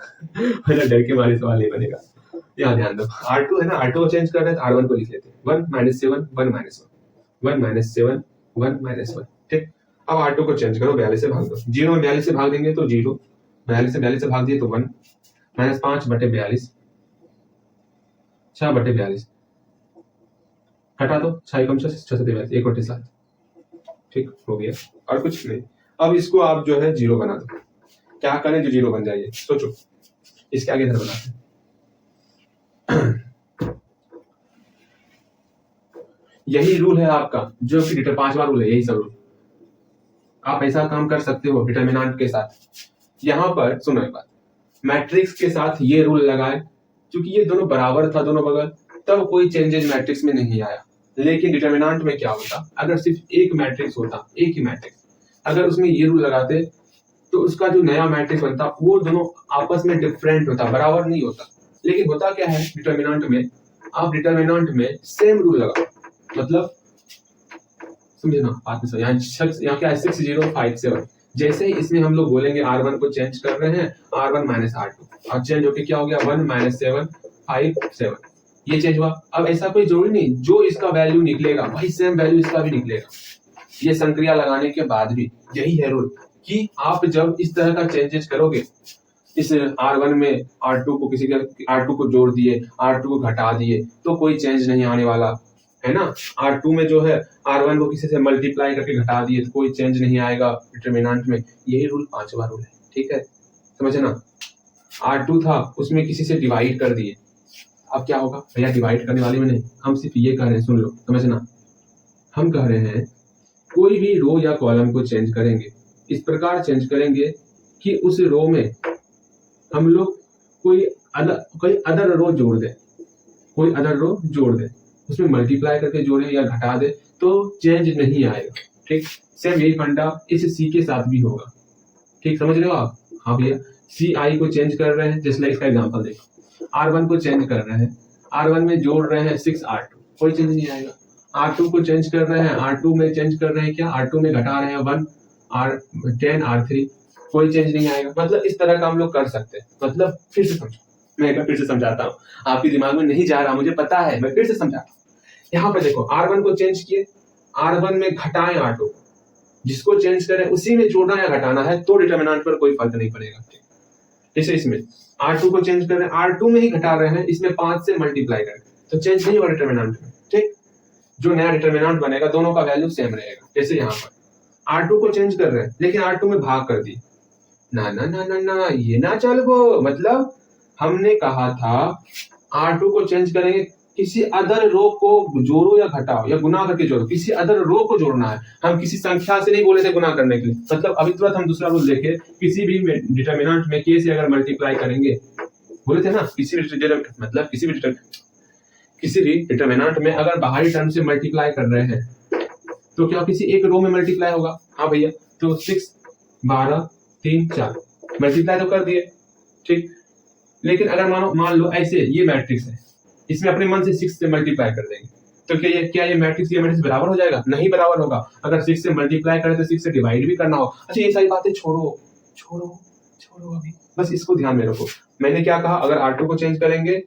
वरना डर के मारे सवाल नहीं बनेगा। यहाँ ध्यान दो, R2 है ना, R2 को चेंज कर रहे हैं तो R1 को लिख लेते हैं, 1 -7 1 -1, 1 -7 1 -1, ठीक। अब R2 को चेंज करो, 42 से भाग दो, 0 में 42 से भाग देंगे तो 0, 42 से भाग दिए तो 1, -5/42, 6/42, हटा दो, 6 कम 6 6 42, 1/7, ठीक हो गया, और कुछ नहीं। अब इसको आप जो है 0 बना दो, क्या करें जो 0 बन जाए, सोचो इसके आगे इधर बनाते हैं। यही रूल है आपका, जो कि 5वां रूल है, यही सब रूल आप ऐसा काम कर सकते हो डिटरमिनेंट के साथ। यहां पर सुनो एक बात, मैट्रिक्स के साथ ये रूल लगाए, क्योंकि ये दोनों बराबर था दोनों बगल, तब कोई चेंजेस मैट्रिक्स में नहीं आया। लेकिन डिटरमिनेंट में क्या होता, अगर सिर्फ एक मैट्रिक्स होता, एक ही मैट्रिक्स, अगर उसमें ये रूल लगाते तो उसका जो नया मैट्रिक्स बनता वो दोनों आपस में डिफरेंट होता, बराबर नहीं होता। लेकिन होता क्या है डिटरमिनेंट में, आप डिटरमिनेंट में सेम रूल लगाओ, मतलब समझे ना बात में। यहाँ क्या है 6057, जैसे ही इसमें हम लोग बोलेंगे R1 को चेंज कर रहे हैं, R1 -R2, और चेंज होके क्या हो गया 1 -7 5 7, ये चेंज हुआ। अब ऐसा कोई जरूरी नहीं, जो इसका वैल्यू निकलेगा वही सेम वैल्यू इसका भी निकलेगा, ये संक्रिया लगाने के बाद भी। यही है रूल कि आप जब इस तरह का चेंजेस करोगे, इस R1 में R2 को किसी का R2 को जोड़ दिए, R2 को घटा दिए, तो कोई चेंज नहीं आने वाला है ना। R2 में जो है R1 को किसी से मल्टीप्लाई करके घटा दिए तो कोई चेंज नहीं आएगा डिटरमिनेंट में। यही रूल 5वां रूल है, ठीक है, समझे ना। R2 था, उसमें किसी से डिवाइड कर दिए, अब क्या होगा भैया, डिवाइड करने वाले में नहीं, हम सिर्फ ये कह रहे हैं, सुन लो समझना, हम कह रहे हैं कोई भी रो या कॉलम को चेंज करेंगे, इस प्रकार चेंज करेंगे कि उस रो में हम लोग कोई अदर रो जोड़ दे, कोई अदर रो जोड़ दे, उसमें मल्टीप्लाई करके जोड़े या घटा दे तो चेंज नहीं आएगा, ठीक। सेम यही फंडा इस सी के साथ भी होगा, ठीक, समझ रहे हो आप। हाँ भैया, सी आई को चेंज कर रहे हैं, जैसे इसका एग्जांपल देखो, R1 को चेंज कर रहे हैं, R1 में जोड़ रहे हैं 6R2, कोई चेंज नहीं आएगा। R2 को चेंज कर रहे हैं, R2 में चेंज कर रहे हैं क्या, R2 में घटा रहे हैं 10R3, कोई चेंज नहीं आएगा। मतलब इस तरह का हम लोग कर सकते हैं। मतलब फिर से समझो, मैं एक बार फिर से समझाता हूँ, आपके दिमाग में नहीं जा रहा मुझे पता है, मैं फिर से समझाता हूँ। यहाँ पर देखो R1 को चेंज किए, R1 में घटाएं R2, जिसको चेंज करें उसी में जोड़ना या घटाना है, तो डिटरमिनेंट पर कोई फर्क नहीं पड़ेगा। जैसे इसमें R2 को चेंज कर रहे हैं, R2 में ही घटा रहे हैं, इसमें 5 से मल्टीप्लाई करें तो चेंज नहीं होगा डिटरमिनेंट में। ठीक, जो नया डिटरमिनेंट बनेगा दोनों का वैल्यू सेम रहेगा। जैसे यहाँ पर R2 को चेंज कर रहे हैं, लेकिन R2 में भाग कर दी, ना ना ना ना ना, ये ना चल वो। मतलब हमने कहा था R2 को चेंज करेंगे, किसी अदर रो को जोड़ो या घटाओ या गुना करके जोड़ो, किसी अदर रो को जोड़ना है। हम किसी संख्या से नहीं बोले थे गुना करने के लिए। मतलब अभी तुरंत हम दूसरा रूल देखे, किसी भी डिटरमिनेंट में के से अगर मल्टीप्लाई करेंगे, बोले थे ना, किसी भी डिटरमिनेंट में अगर बाहरी टर्म से मल्टीप्लाई कर रहे हैं तो क्या किसी एक रो में मल्टीप्लाई होगा? हाँ भैया, तो 6 12 3 4 मल्टीप्लाई तो कर दिए, ठीक। लेकिन अगर मान लो ऐसे ये मैट्रिक्स है, इसमें अपने मन से 6 से मल्टीप्लाई कर देंगे, तो क्या ये मैट्रिक्स बराबर हो जाएगा? नहीं बराबर होगा। अगर 6 से मल्टीप्लाई करें तो 6 से डिवाइड भी करना हो। अच्छा, ये सारी बातें छोड़ो छोड़ो छोड़ो, अभी बस इसको ध्यान में रखो। मैंने क्या कहा, अगर R2 को चेंज करेंगे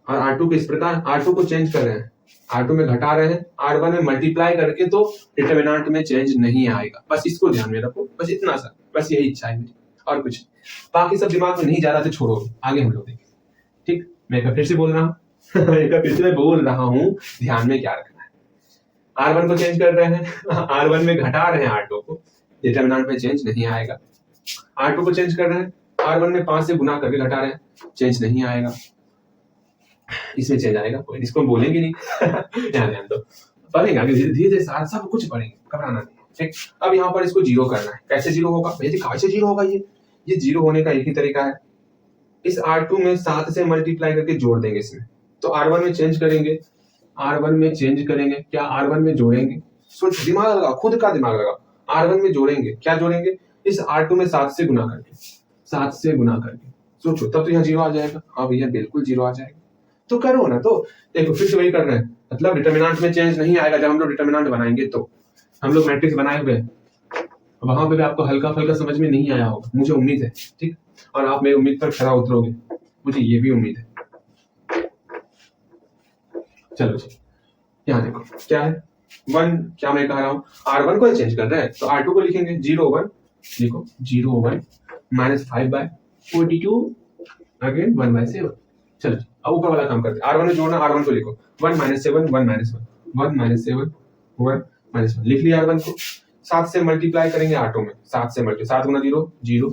और R2 को इस प्रकार, R2 को चेंज कर रहे हैं, R2 में घटा रहे हैं, R1 में मल्टीप्लाई करके, तो डिटरमिनेंट में चेंज नहीं आएगा। बस इसको ध्यान में रखो, बस इतना सा, बस यही इच्छा है मेरी, और कुछ बाकी सब दिमाग में नहीं जा रहा तो छोड़ो, आगे हम लोग देखें। ठीक, मैं फिर से बोल रहा हूँ फिर से बोल रहा हूँ, ध्यान में क्या रखना है। R1 को चेंज कर रहे हैं, R1 में घटा रहे हैं R2 को, डिटरमिनेंट में चेंज नहीं आएगा। R2 को चेंज कर रहे हैं, R1 में 5 से गुना करके घटा रहे हैं, चेंज नहीं आएगा। इसमें चेंज आएगा, कोई इसको बोलेंगे नहीं ध्यान दो, पढ़ेंगे आगे धीरे धीरे सब कुछ पढ़ेंगे, घबराना नहीं। ठीक, अब यहाँ पर इसको जीरो करना है। कैसे जीरो होगा भैया? कैसे जीरो होगा? ये जीरो होने का एक ही तरीका है, इस R2 में 7 से मल्टीप्लाई करके जोड़ देंगे इसमें, तो R1 में चेंज करेंगे, R1 में चेंज करेंगे, क्या R1 में जोड़ेंगे? सोच, दिमाग लगा, खुद का दिमाग लगा। R1 में जोड़ेंगे, क्या जोड़ेंगे? इस R2 में 7 से गुना करके, 7 से गुना करके सोचो, तब तो यहाँ जीरो आ जाएगा। हाँ भैया, बिल्कुल जीरो आ जाएगा। तो करो ना, तो देखो फिर से वही कर रहे हैं, मतलब डिटरमिनेंट में चेंज नहीं आएगा। जब हम लोग डिटरमिनेंट बनाएंगे, तो हम लोग मैट्रिक्स बनाए हुए हैं, वहां पे भी आपको हल्का फल्का समझ में नहीं आया होगा, मुझे उम्मीद है। ठीक, और आप मेरी उम्मीद पर खरा उतरोगे, मुझे ये भी उम्मीद है। चलो जी, यहाँ देखो क्या है, 1, क्या मैं कह रहा हूँ, R1 को चेंज कर रहे हैं, तो R2 को लिखेंगे 0 1, देखो 0 1 -5/42 अगेन 1/7। चलो अब ऊपर वाला काम करते हैं, R1 में जोड़ना, R1 को लिखो 1 - 7 1 - 1 1 - 7 1 - 1 लिख लिया। R1 को 7 से मल्टीप्लाई करेंगे R2 में, 7 से मल्टीप्लाई, 7 गुना 0 0,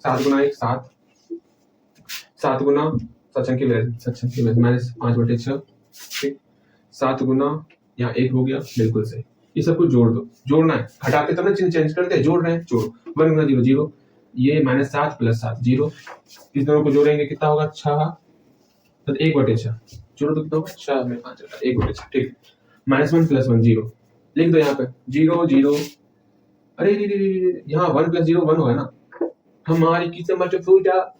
7 गुना 1 7, 7 गुना सक्षम की वैल्यू -5/6, ठीक, 7 गुना यहाँ 1 हो गया, बिल्कुल सही। ये सब कुछ जोड़ दो, जोड़ना है, घटाते तब ना चिन्ह चेंज करते हैं, जोड़ रहे हैं, जोड़ो। 1 गुना 0 0, ये -7 + 7 0, इस दोनों को जोड़ेंगे कितना होगा? 6, तो 1/6 जोड़ो तो कितना होगा? 6 में 5 1/6, ठीक। -1 + 1 0 लिख दो यहाँ पे, 0 0, अरे यहाँ 1 + 0 1 होगा ना, हमारी किस्मत फूटा,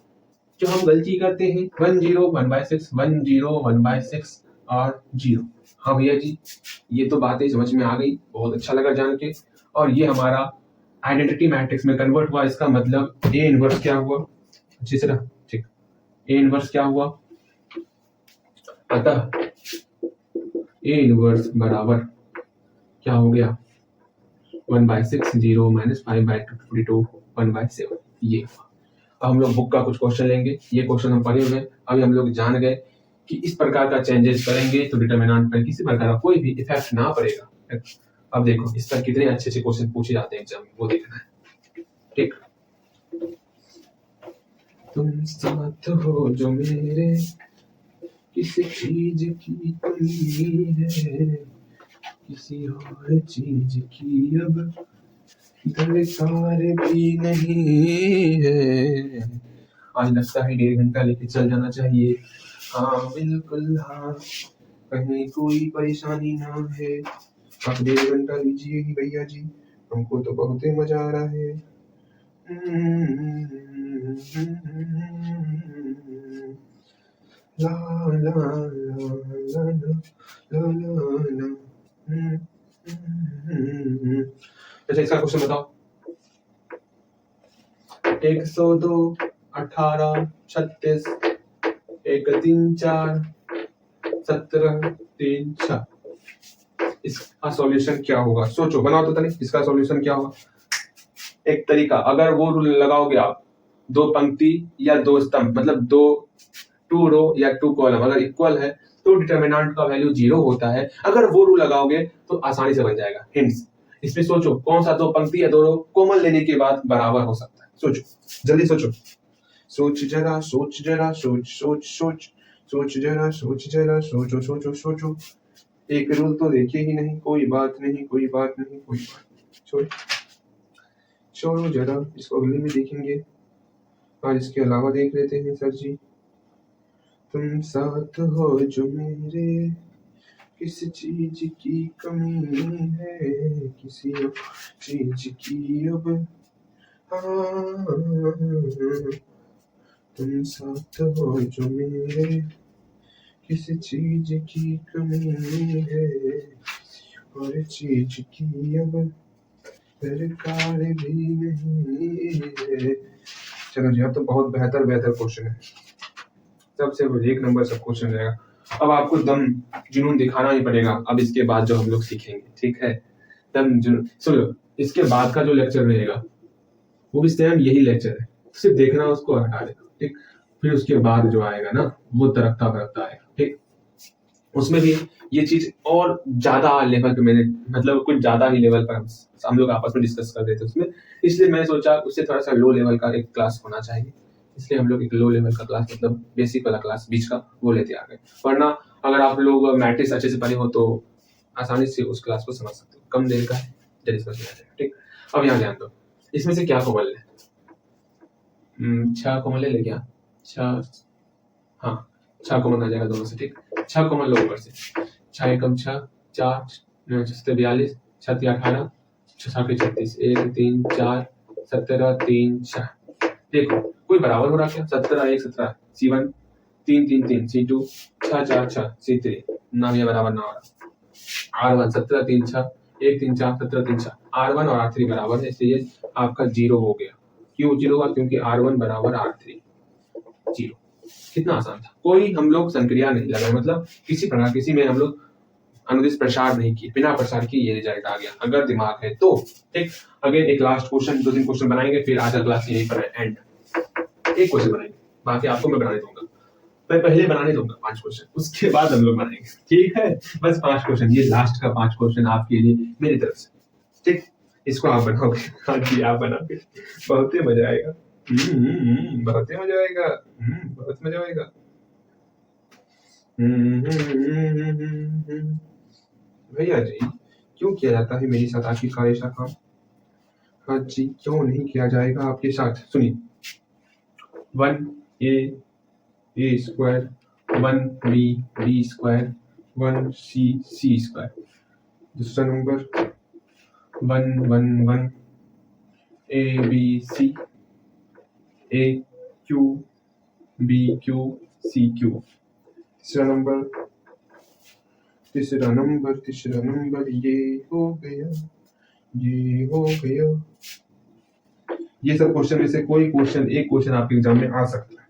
जो हम गलती करते हैं। 1 0 1/6 1 0 1/6 और 0। हाँ भैया जी, ये तो बातें समझ में आ गई, बहुत अच्छा लगा जान के। और ये हमारा आइडेंटिटी मैट्रिक्स में कन्वर्ट हुआ, इसका मतलब A इनवर्स क्या हुआ? अच्छी तरह, ठीक, A इनवर्स क्या हुआ? अतः A इनवर्स बराबर क्या हो गया? 1/6 0 -5/42 1/7, ये। अब हम लोग बुक का कुछ क्वेश्चन लेंगे, ये क्वेश्चन हम पढ़े हुए, अभी हम लोग जान गए कि इस प्रकार का चेंजेस करेंगे तो डिटरमिनेंट पर किसी प्रकार का कोई भी इफेक्ट ना पड़ेगा। अब देखो इस पर कितने अच्छे अच्छे क्वेश्चन पूछे जाते हैं एग्जाम में, वो देखना है। ठीक, तुम साथ हो जो मेरे, किस चीज की कमी है, किसी और चीज की अब दरकार भी नहीं है। आज लगता है 1.5 घंटा लेके चल जाना चाहिए। हाँ बिल्कुल हाँ, कहीं कोई परेशानी ना है। आप 1.5 घंटा लीजिए ही भैया जी, हमको तो बहुत ही मजा आ रहा है। ला ला ला ला ला ला ला। अच्छा इसका क्वेश्चन बताओ। 102 18 36 1 3 4 17 3 6 इसका सॉल्यूशन क्या होगा? सोचो, बनाओ तो तनी इसका सॉल्यूशन क्या होगा। एक तरीका, अगर वो रूल लगाओगे आप, दो पंक्ति या दो स्तंभ, मतलब टू रो या टू कॉलम अगर इक्वल है तो डिटरमिनेंट का वैल्यू 0 होता है। अगर वो रूल लगाओगे तो आसानी से बन जाएगा। हिंट्स इसमें सोचो, कौन सा दो पंक्ति या दो रो कॉमन लेने के बाद बराबर हो सकता है। सोचो, जल्दी सोचो, सोच जरा सोच जरा सोच सोच सोच सोच जरा सोच जरा सोचो सोचो सोचो। एक रूल तो देखे ही नहीं, कोई बात नहीं कोई बात नहीं कोई बात नहीं, छोड़ो जरा, इसको अगले में देखेंगे। और इसके अलावा देख लेते हैं सर जी। तुम साथ हो जो मेरे, किस चीज की कमी है, किसी चीज की अब, तुम साथ हो जो मेरे, किस चीज की कमी है, और चीज की अब दरकार भी नहीं है। चलो जी, अब तो बहुत बेहतर क्वेश्चन है, सबसे 1 नंबर सब क्वेश्चन रहेगा। अब आपको दम जुनून दिखाना ही पड़ेगा अब इसके बाद जो हम लोग सीखेंगे, ठीक है। दम जुनून सुनो, इसके बाद का जो लेक्चर रहेगा वो भी सेम यही लेक्चर है, सिर्फ देखना उसको हटा देना, ठीक। फिर उसके बाद जो आएगा ना वो तरक्ता आएगा, ठीक। उसमें भी ये चीज और ज्यादा लेवल पे मैंने, मतलब कुछ ज्यादा ही लेवल पर हम लोग आपस में डिस्कस कर रहे थे उसमें, इसलिए मैं सोचा उससे थोड़ा सा लो लेवल का एक क्लास होना चाहिए, इसलिए हम लोग एक लो लेवल का क्लास, मतलब बेसिक वाला क्लास बीच का वो लेते आ गए। वरना अगर आप लोग मैट्रिक्स अच्छे से पढ़े हो तो आसानी से उस क्लास को समझ सकते हो, कम देर का है, जल्दी समझ में आ जाएगा, ठीक। अब यहाँ ध्यान दो, इसमें से क्या कॉमन ले, 6 कॉमन ले क्या, 6, हाँ 6 कॉमन आ जाएगा दोनों से, ठीक। 6 कॉमन लो ऊपर से, 6 एकम 6, 4 6 42, 6 18, 6 36, 1 3 4 17 3 6। देखो कोई बराबर हो रहा क्या, 17 1 17, C1 3 3 3, C2 6 4 6, C3 ना भी बराबर ना हो रहा। R1 17 3 6, 1 3 4 17 3 6, R1 और R3 बराबर है, इसलिए आपका 0 हो गया। क्यों 0 हुआ? क्योंकि R1 बराबर R3, 0। कितना आसान था, कोई हम लोग संक्रिया नहीं लगाए, मतलब किसी प्रकार किसी में हम लोग अनुदिश प्रसार नहीं किए, बिना प्रसार किए ये रिजल्ट आ गया, अगर दिमाग है तो, ठीक। अगेन एक लास्ट क्वेश्चन, 2-3 क्वेश्चन बनाएंगे, फिर आज का क्लास यहीं पर एंड। एक क्वेश्चन बनाएंगे, बाकी आपको मैं बनाने दूंगा, मैं पहले बनाने दूंगा 5 क्वेश्चन, उसके बाद हम लोग बनाएंगे, ठीक है। बस 5 क्वेश्चन, ये लास्ट का 5 क्वेश्चन आपके लिए मेरी तरफ से, ठीक। इसको आप बनाओगे, हाँ जी आप बनाओगे, बहुत ही मजा आएगा, बहुत ही मजा आएगा, बहुत मजा आएगा। भैया जी क्यों किया जाता है मेरे साथ आखिरकार ऐसा काम? हाँ जी क्यों नहीं किया जाएगा आपके साथ? सुनिए, 1a square, 1b square, 1c square. दूसरा number 1 1 1 abc, aq bq cq। तीसरा नंबर ये हो गया, ये हो गया। ये सब क्वेश्चन में से कोई क्वेश्चन, एक क्वेश्चन आपके एग्जाम में आ सकता है,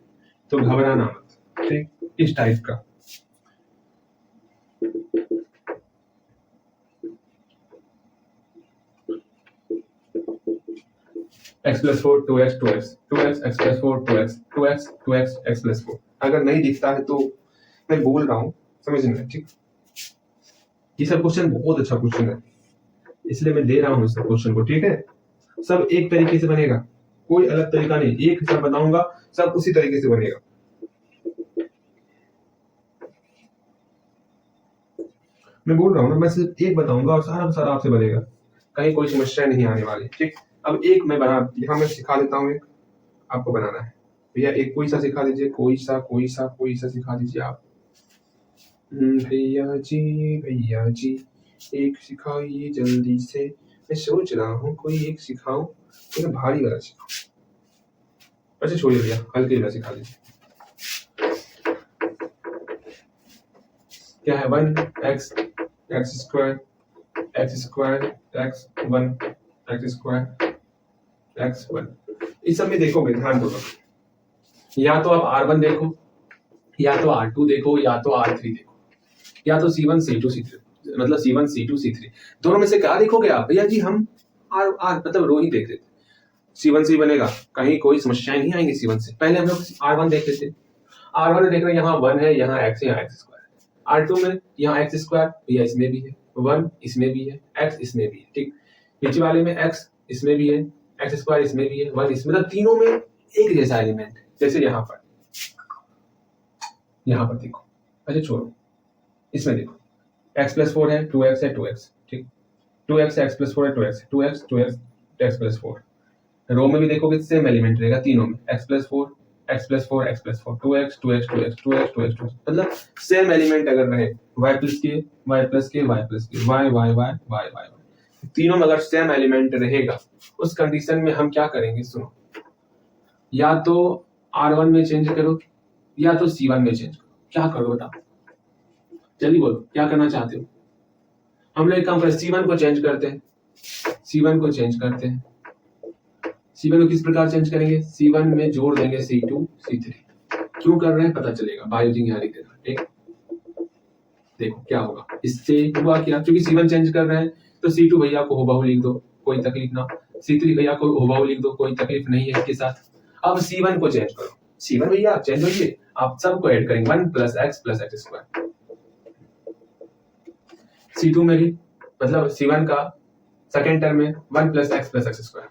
तो घबराना मत, ठीक। इस टाइप का x+4 2x 2x 2x x+4 2x 2x 2x x+4। अगर नहीं दिखता है तो मैं बोल रहा हूँ, समझ में, ठीक। ये सब क्वेश्चन बहुत अच्छा क्वेश्चन है, इसलिए मैं दे रहा हूँ इस क्वेश्चन को, ठीक है। सब एक तरीके से बनेगा, कोई अलग तरीका नहीं, एक हिसाब बताऊंगा सब उसी तरीके से बनेगा। मैं बोल रहा हूँ ना, मैं सिर्फ एक बताऊंगा और सारा आपसे बनेगा, कहीं कोई समस्या नहीं आने वाली, ठीक। अब एक मैं बना, यहाँ मैं सिखा देता हूँ, एक आपको बनाना है। भैया एक कोई सा सिखा दीजिए, कोई सा सिखा दीजिए आप। भैया जी एक सिखाइए जल्दी से, मैं सोच रहा हूँ कोई एक सिखाऊं, लेकिन भारी वाला सिखाऊं। अच्छा छोड़िए भैया, हल्के वाला सिखा दीजिए। क्या है 1x x square x 1 x square x 1। इस सब में देखोगे ध्यान दो, या तो आप R1 देखो, या तो R2 देखो, या तो R3 देखो, या तो C1 C2 C3, मतलब C1 C2 C3, दोनों में से क्या देखोगे आप? भैया जी हम R मतलब रो ही देख रहे थे। C1 C बनेगा, कहीं कोई समस्याएं नहीं आएंगी C1 से। पहले हम लोग R1 देख लेते। R1 में देख रहे हैं यहाँ 1 है, यहाँ x है, यहाँ x स्क्वायर है। R2 में यहाँ x स्क्वायर, भैया इसमें भी है, 1 इसमें भी है, x इसमें भी है, ठीक। नीचे वाले में x इसमें भी है, x स्क्वायर इसमें भी है, 1 इसमें, मतलब तीनों में एक जैसा एलिमेंट है। जैसे यहाँ पर देखो, अच्छा छोड़ो, इसमें देखो x प्लस 4 है, 2x है, 2x, ठीक। 2x है, x प्लस 4 है, 2x है, 2x x प्लस 4। रो में भी देखोगे सेम एलिमेंट रहेगा तीनों में, x plus 4 x plus 4 x plus 4, 2x 2x 2x 2x 2x 2x, मतलब सेम एलिमेंट अगर रहे y प्लस के y प्लस के y प्लस के y y y y y, तीनों में अगर सेम एलिमेंट रहेगा, उस कंडीशन में हम क्या करेंगे? सुनो, या तो R1 में चेंज करो, या तो C1 में चेंज करो। क्या करो बताओ, जल्दी बोलो क्या करना चाहते हो? हम लोग एक काम करें, C1 को चेंज करते हैं, C1 को चेंज करते हैं। C1 को किस प्रकार चेंज करेंगे? C1 में जोड़ देंगे C2 C3। क्यों कर रहे हैं पता चलेगा, बायोजिंग यहाँ लिख देना, ठीक। देखो क्या होगा, इससे हुआ क्या, क्योंकि C1 चेंज कर रहे हैं तो C2 भैया को हुबहू लिख दो, कोई तकलीफ ना। C3 भैया को हुबहू लिख दो, कोई तकलीफ नहीं है इसके साथ। अब C1 को चेंज करो, C1 भैया चेंज होइए, आप सबको ऐड करेंगे 1 प्लस x स्क्वायर। C2 में भी मतलब C1 का सेकेंड टर्म में 1 प्लस x स्क्वायर,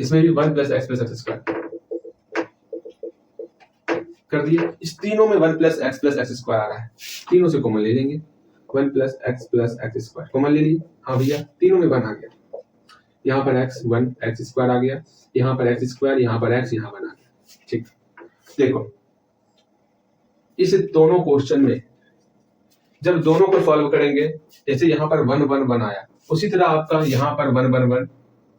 इसमें भी 1 प्लस x स्क्वायर कर दिए। इस तीनों में 1 प्लस x स्क्वायर आ रहा है, तीनों से कॉमन ले लेंगे, 1 प्लस x स्क्वायर कॉमन ले लिए। हाँ भैया तीनों में 1 आ गया, यहाँ पर x स्क्वायर आ गया, यहाँ पर x स्क्वायर, यहाँ पर x, यहाँ 1 आ गया, ठीक। देखो इस दोनों क्वेश्चन में जब दोनों को सॉल्व करेंगे, जैसे यहाँ पर 1 1 1 आया, उसी तरह आपका यहाँ पर 1 1 1,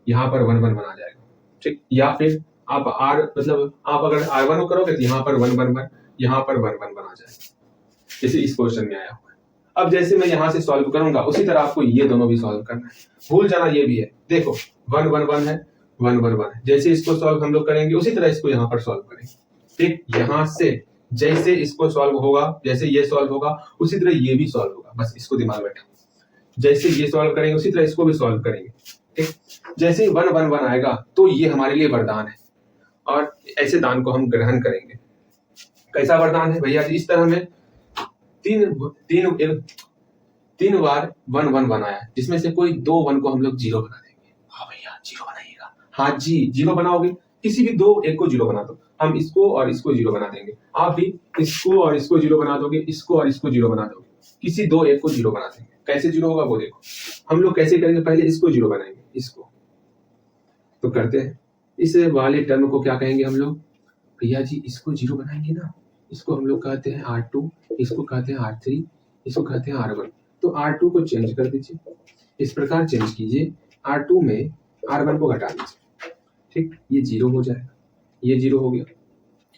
यहाँ पर 1 1 1 आ जाएगा, ठीक। या फिर आप R मतलब आप अगर R1 को करोगे तो यहाँ पर 1 1 1, यहाँ पर 1 1 1 आ जाएगा, जैसे इस क्वेश्चन में आया हुआ है। अब जैसे मैं यहाँ से सॉल्व करूंगा, उसी तरह आपको ये दोनों भी सॉल्व करना है, भूल जाना ये भी है। देखो 1 1 1 है, 1 1 1 है, जैसे इसको सॉल्व हम लोग करेंगे उसी तरह इसको यहाँ पर सॉल्व करेंगे, ठीक। यहाँ से जैसे इसको सॉल्व होगा, जैसे ये सॉल्व होगा उसी तरह ये भी सॉल्व होगा, बस इसको दिमाग में बैठा, जैसे ये सॉल्व करेंगे उसी तरह इसको भी सॉल्व करेंगे, ठीक। जैसे 1 1 1 आएगा तो ये हमारे लिए वरदान है, और ऐसे दान को हम ग्रहण करेंगे। कैसा वरदान है भैया जी? इस तरह में तीन बार 1 1 1 आया, जिसमें से कोई 2 1 को हम लोग 0 बना देंगे। हाँ भैया 0 बनाइएगा, हाँ जी 0 बनाओगे, किसी भी दो एक को 0 बना दो, हम इसको और इसको 0 बना देंगे, आप भी इसको और इसको 0 बना दोगे, इसको और इसको 0 बना दोगे, किसी दो एक को 0 बना देंगे। कैसे 0 होगा वो देखो, हम लोग कैसे करेंगे, पहले इसको 0 बनाएंगे, इसको तो करते हैं। इस वाले टर्म को क्या कहेंगे हम लोग? भैया जी इसको 0 बनाएंगे ना, इसको हम लोग कहते हैं R2, इसको कहते हैं R3, इसको कहते हैं R1। तो R2 को चेंज कर दीजिए, इस प्रकार चेंज कीजिए, R2 में R1 को घटा दीजिए, ठीक। ये 0 हो जाएगा, ये 0 हो गया,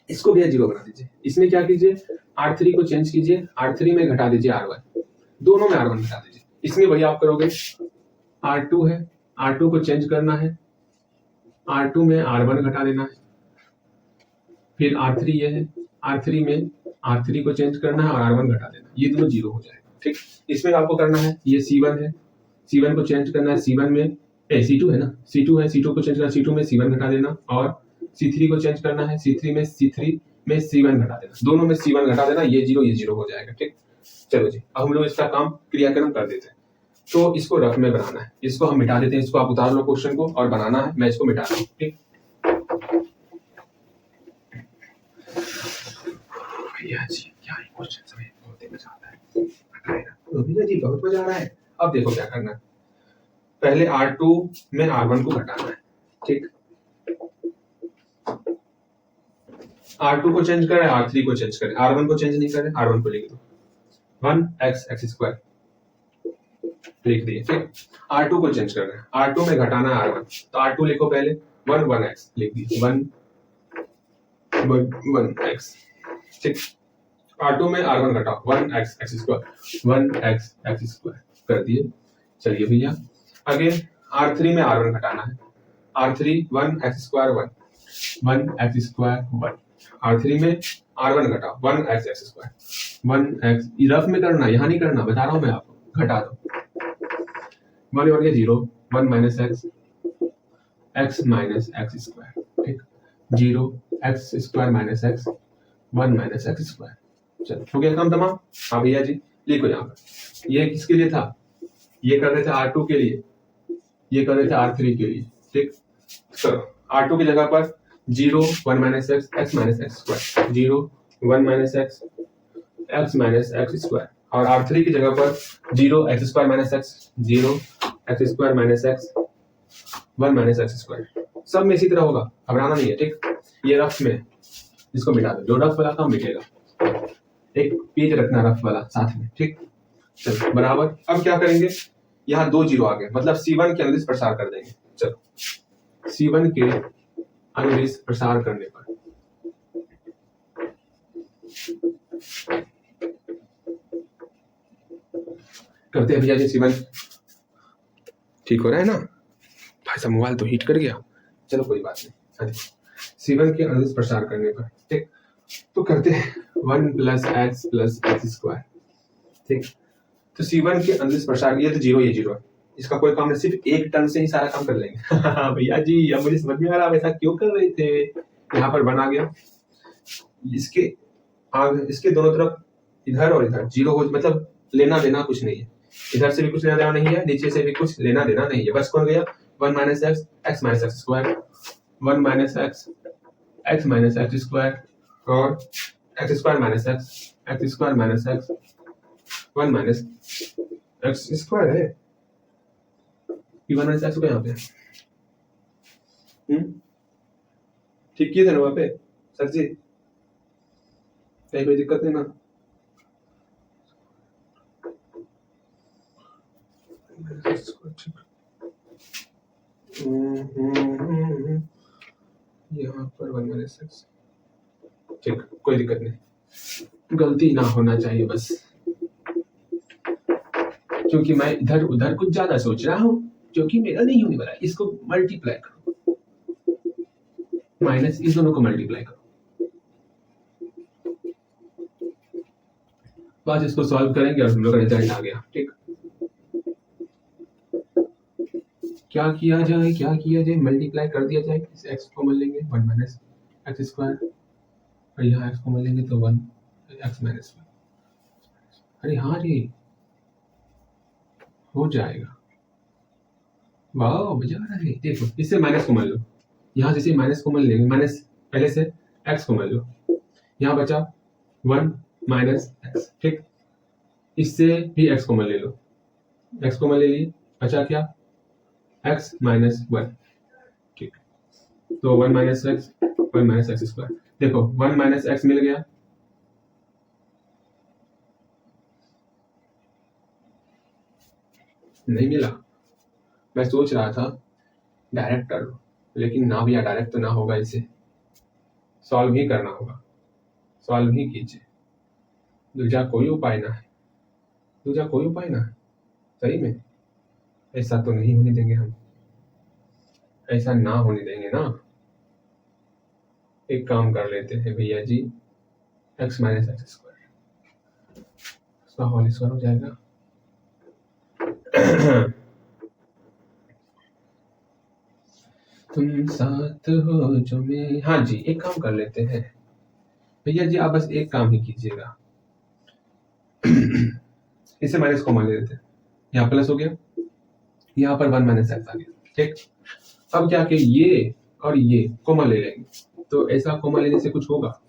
इसको भी 0 बना दीजिए। इसमें क्या कीजिए, R3 को चेंज कीजिए, R3 में घटा दीजिए R1, दोनों में R1 घटा दीजिए। इसमें भैया आप करोगे R2 है, R2 को चेंज करना है, R2 में R1 घटा देना है, फिर R3 ये है, R3 में R3 को चेंज करना है और R1 घटा देना, ये दोनों 0 हो जाएगा, ठीक। इसमें आपको करना है, ये C1 है, C1 को चेंज करना है, C1 में C2 है ना, C2 है, C2 को चेंज करना, C2 में C1 घटा देना, और C3 को चेंज करना है, C3 में C1 घटा देना, दोनों में C1 घटा देना, ये 0 हो जाएगा, ठीक। चलो जी अब हम लोग इसका काम क्रियाक्रम कर देते हैं। तो इसको रफ में बनाना है, इसको हम मिटा देते हैं, इसको आप उतार लो क्वेश्चन को, और बनाना है, मैं इसको मिटा रहा हूँ, ठीक। भैया जी क्या ही क्वेश्चन समय बहुत ही मजा आता है, भैया जी बहुत मजा आ रहा है। अब देखो क्या करना है, पहले R2 में R1 को घटाना है, ठीक। R2 को चेंज करें, R3 को चेंज करें, R1 को चेंज नहीं करें, R1 को लिख दो 1 x स्क्वायर लिख दिए, ठीक। R2 को चेंज करना है, R2 में घटाना है R1, तो R2 लिखो पहले, 1x लिख दिए, 1x, ठीक। R2 में R1 घटाओ, 1x x square, 1x x square कर दिए। चलिए भैया आगे R3 में R1 घटाना है, R3 1x square 1x square 1, R3 में R1 घटाओ, 1x x square, 1x rough में करना, यहाँ नहीं करना, बता रहा हूँ मैं आपको, घटा दो, 1 और ये 0, 1 minus x minus x square, ठीक, 0 x square minus x, 1 minus x square. चलो हो गया काम तमाम। हाँ भैया जी लिखो यहाँ पर, ये किसके लिए था, ये कर रहे थे R2 के लिए, ये कर रहे थे R3 के लिए, ठीक। चलो R2 की जगह पर 0 1 minus x minus x square, 0 1 minus x minus x square, और R3 की जगह पर 0 x square minus x, 0 x square minus x, 1 minus x square. सब में इसी तरह होगा, घबराना नहीं है, ठीक। ये रफ में इसको मिटा दो, जो रफ वाला काम मिटेगा, एक पेज रखना रफ वाला साथ में, ठीक। चलो बराबर, अब क्या करेंगे, यहाँ 2 0 आ गए, मतलब C1 के अनुदिश प्रसार कर देंगे। चलो C1 के अनुदिश प्रसार करने पर करते हैं भैया जी, C1 ठीक हो रहा है ना भाई साहब, मोबाइल तो हीट कर गया, चलो कोई बात नहीं। C1 के अनुदिश प्रसार करने पर, ठीक, तो करते हैं 1 प्लस x स्क्वायर, ठीक। तो C1 के अनुदिश प्रसार, ये तो 0, ये 0 है, इसका कोई काम नहीं, सिर्फ एक टर्म से ही सारा काम कर लेंगे। भैया जी अब मुझे समझ में आ रहा, ऐसा क्यों कर रहे थे, यहाँ पर बना गया, इसके आगे इसके दोनों तरफ इधर और इधर 0 हो, मतलब लेना देना कुछ नहीं है, इधर से भी कुछ लेना देना नहीं है, नीचे से भी कुछ लेना देना नहीं है, बस कौन गया 1 minus x minus x square, 1 minus x minus x square, और x square minus x square minus x, 1 minus x square है, P1 माइनस x को यहाँ पे ठीक किए थे ना वहाँ पे सर जी, कहीं कोई दिक्कत नहीं ना। यहाँ पर 1 माइनस x, ठीक, कोई दिक्कत नहीं, गलती ना होना चाहिए बस, क्योंकि मैं इधर उधर कुछ ज्यादा सोच रहा हूँ, क्योंकि मेरा नहीं होने वाला, इसको मल्टीप्लाई करो, माइनस इस दोनों को मल्टीप्लाई करो, बस इसको सॉल्व करेंगे और हम लोग का रिजल्ट आ गया, ठीक। क्या किया जाए, मल्टीप्लाई कर दिया जाए, इस x को मिल लेंगे 1 माइनस x स्क्वायर, और यहाँ x को मिल लेंगे तो 1 x माइनस 1, अरे हाँ रे हो जाएगा, वाह मजा आ रहा है। देखो इससे माइनस को मान लो, यहाँ से माइनस को मान लेंगे, माइनस पहले से x को मान लो, यहाँ बचा 1 माइनस x, ठीक, इससे भी x को मान ले लो, x को मान ले लिए, बचा क्या x माइनस 1, ठीक, तो 1 माइनस x स्क्वायर, देखो 1 माइनस x मिल गया, नहीं मिला, मैं सोच रहा था डायरेक्ट कर लो, लेकिन ना भैया डायरेक्ट तो ना होगा, इसे सॉल्व ही करना होगा, सॉल्व ही कीजिए, दूसरा कोई उपाय ना है, सही में ऐसा तो नहीं होने देंगे हम, ऐसा ना होने देंगे ना। एक काम कर लेते हैं भैया जी, x माइनस एक्स स्क्वायर, उसका होल स्क्वायर हो जाएगा। तुम साथ हो जो मैं, हाँ जी एक काम कर लेते हैं भैया जी, आप बस एक काम ही कीजिएगा, इसे माइनस को मान लेते हैं, यहाँ प्लस हो गया, यहाँ पर 1 माइनस एक्स आ गया, ठीक। अब क्या कि ये और ये कॉमन ले लेंगे, तो ऐसा कॉमन लेने से कुछ होगा,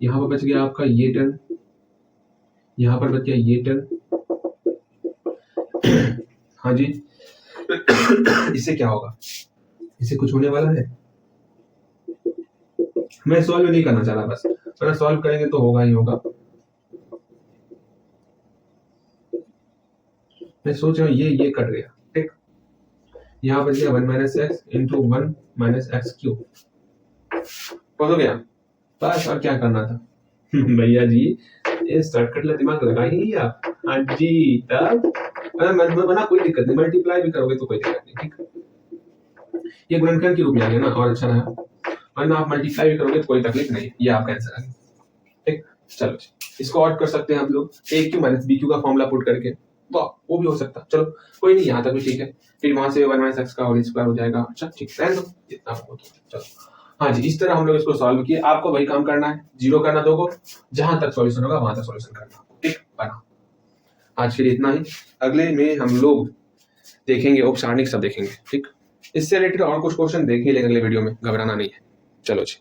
यहाँ पर बच गया आपका ये टर्म, यहाँ पर बच गया ये टर्म, हाँ जी। इससे क्या होगा, इससे कुछ होने वाला है, मैं सॉल्व नहीं करना चाह रहा, बस अगर सॉल्व करेंगे तो होगा ही होगा। मैं सोच रहा हूँ ये कट गया, ठीक। यहाँ बच गया 1 minus x into 1 minus x cube, हो गया बस। और क्या करना था भैया जी, ये शॉर्टकट ला दिमाग लगा ही नहीं आप। हाँ जी, तब मतलब बना, कोई दिक्कत नहीं, मल्टीप्लाई भी करोगे तो कोई दिक्कत नहीं, ठीक। ये गुणनखंड के रूप में आ गया ना, और अच्छा रहा। वरना आप मल्टीप्लाई भी करोगे तो कोई तकलीफ नहीं, ये आपका आंसर आ गया, ठीक। चलो इसको और कर सकते हैं हम लोग, ए क्यू माइनस बी क्यू का फॉर्मूला पुट करके, वाह वो भी हो सकता। चलो कोई नहीं, यहाँ तक भी ठीक है। फिर वहां से 1 माइनस एक्स का होल स्क्वायर हो जाएगा। अच्छा ठीक है, रहने दो, इतना हो तो चलो। हाँ जी, इस तरह हम लोग इसको सॉल्व किए। आपको वही काम करना है, जीरो करना दो को, जहां तक सॉल्यूशन होगा वहां तक सॉल्यूशन करना, ठीक बना। आज के लिए इतना ही, अगले में हम लोग देखेंगे औपचारिक सब देखेंगे, ठीक। इससे रिलेटेड और कुछ क्वेश्चन देखेंगे अगले वीडियो में, घबराना नहीं है। चलो जी।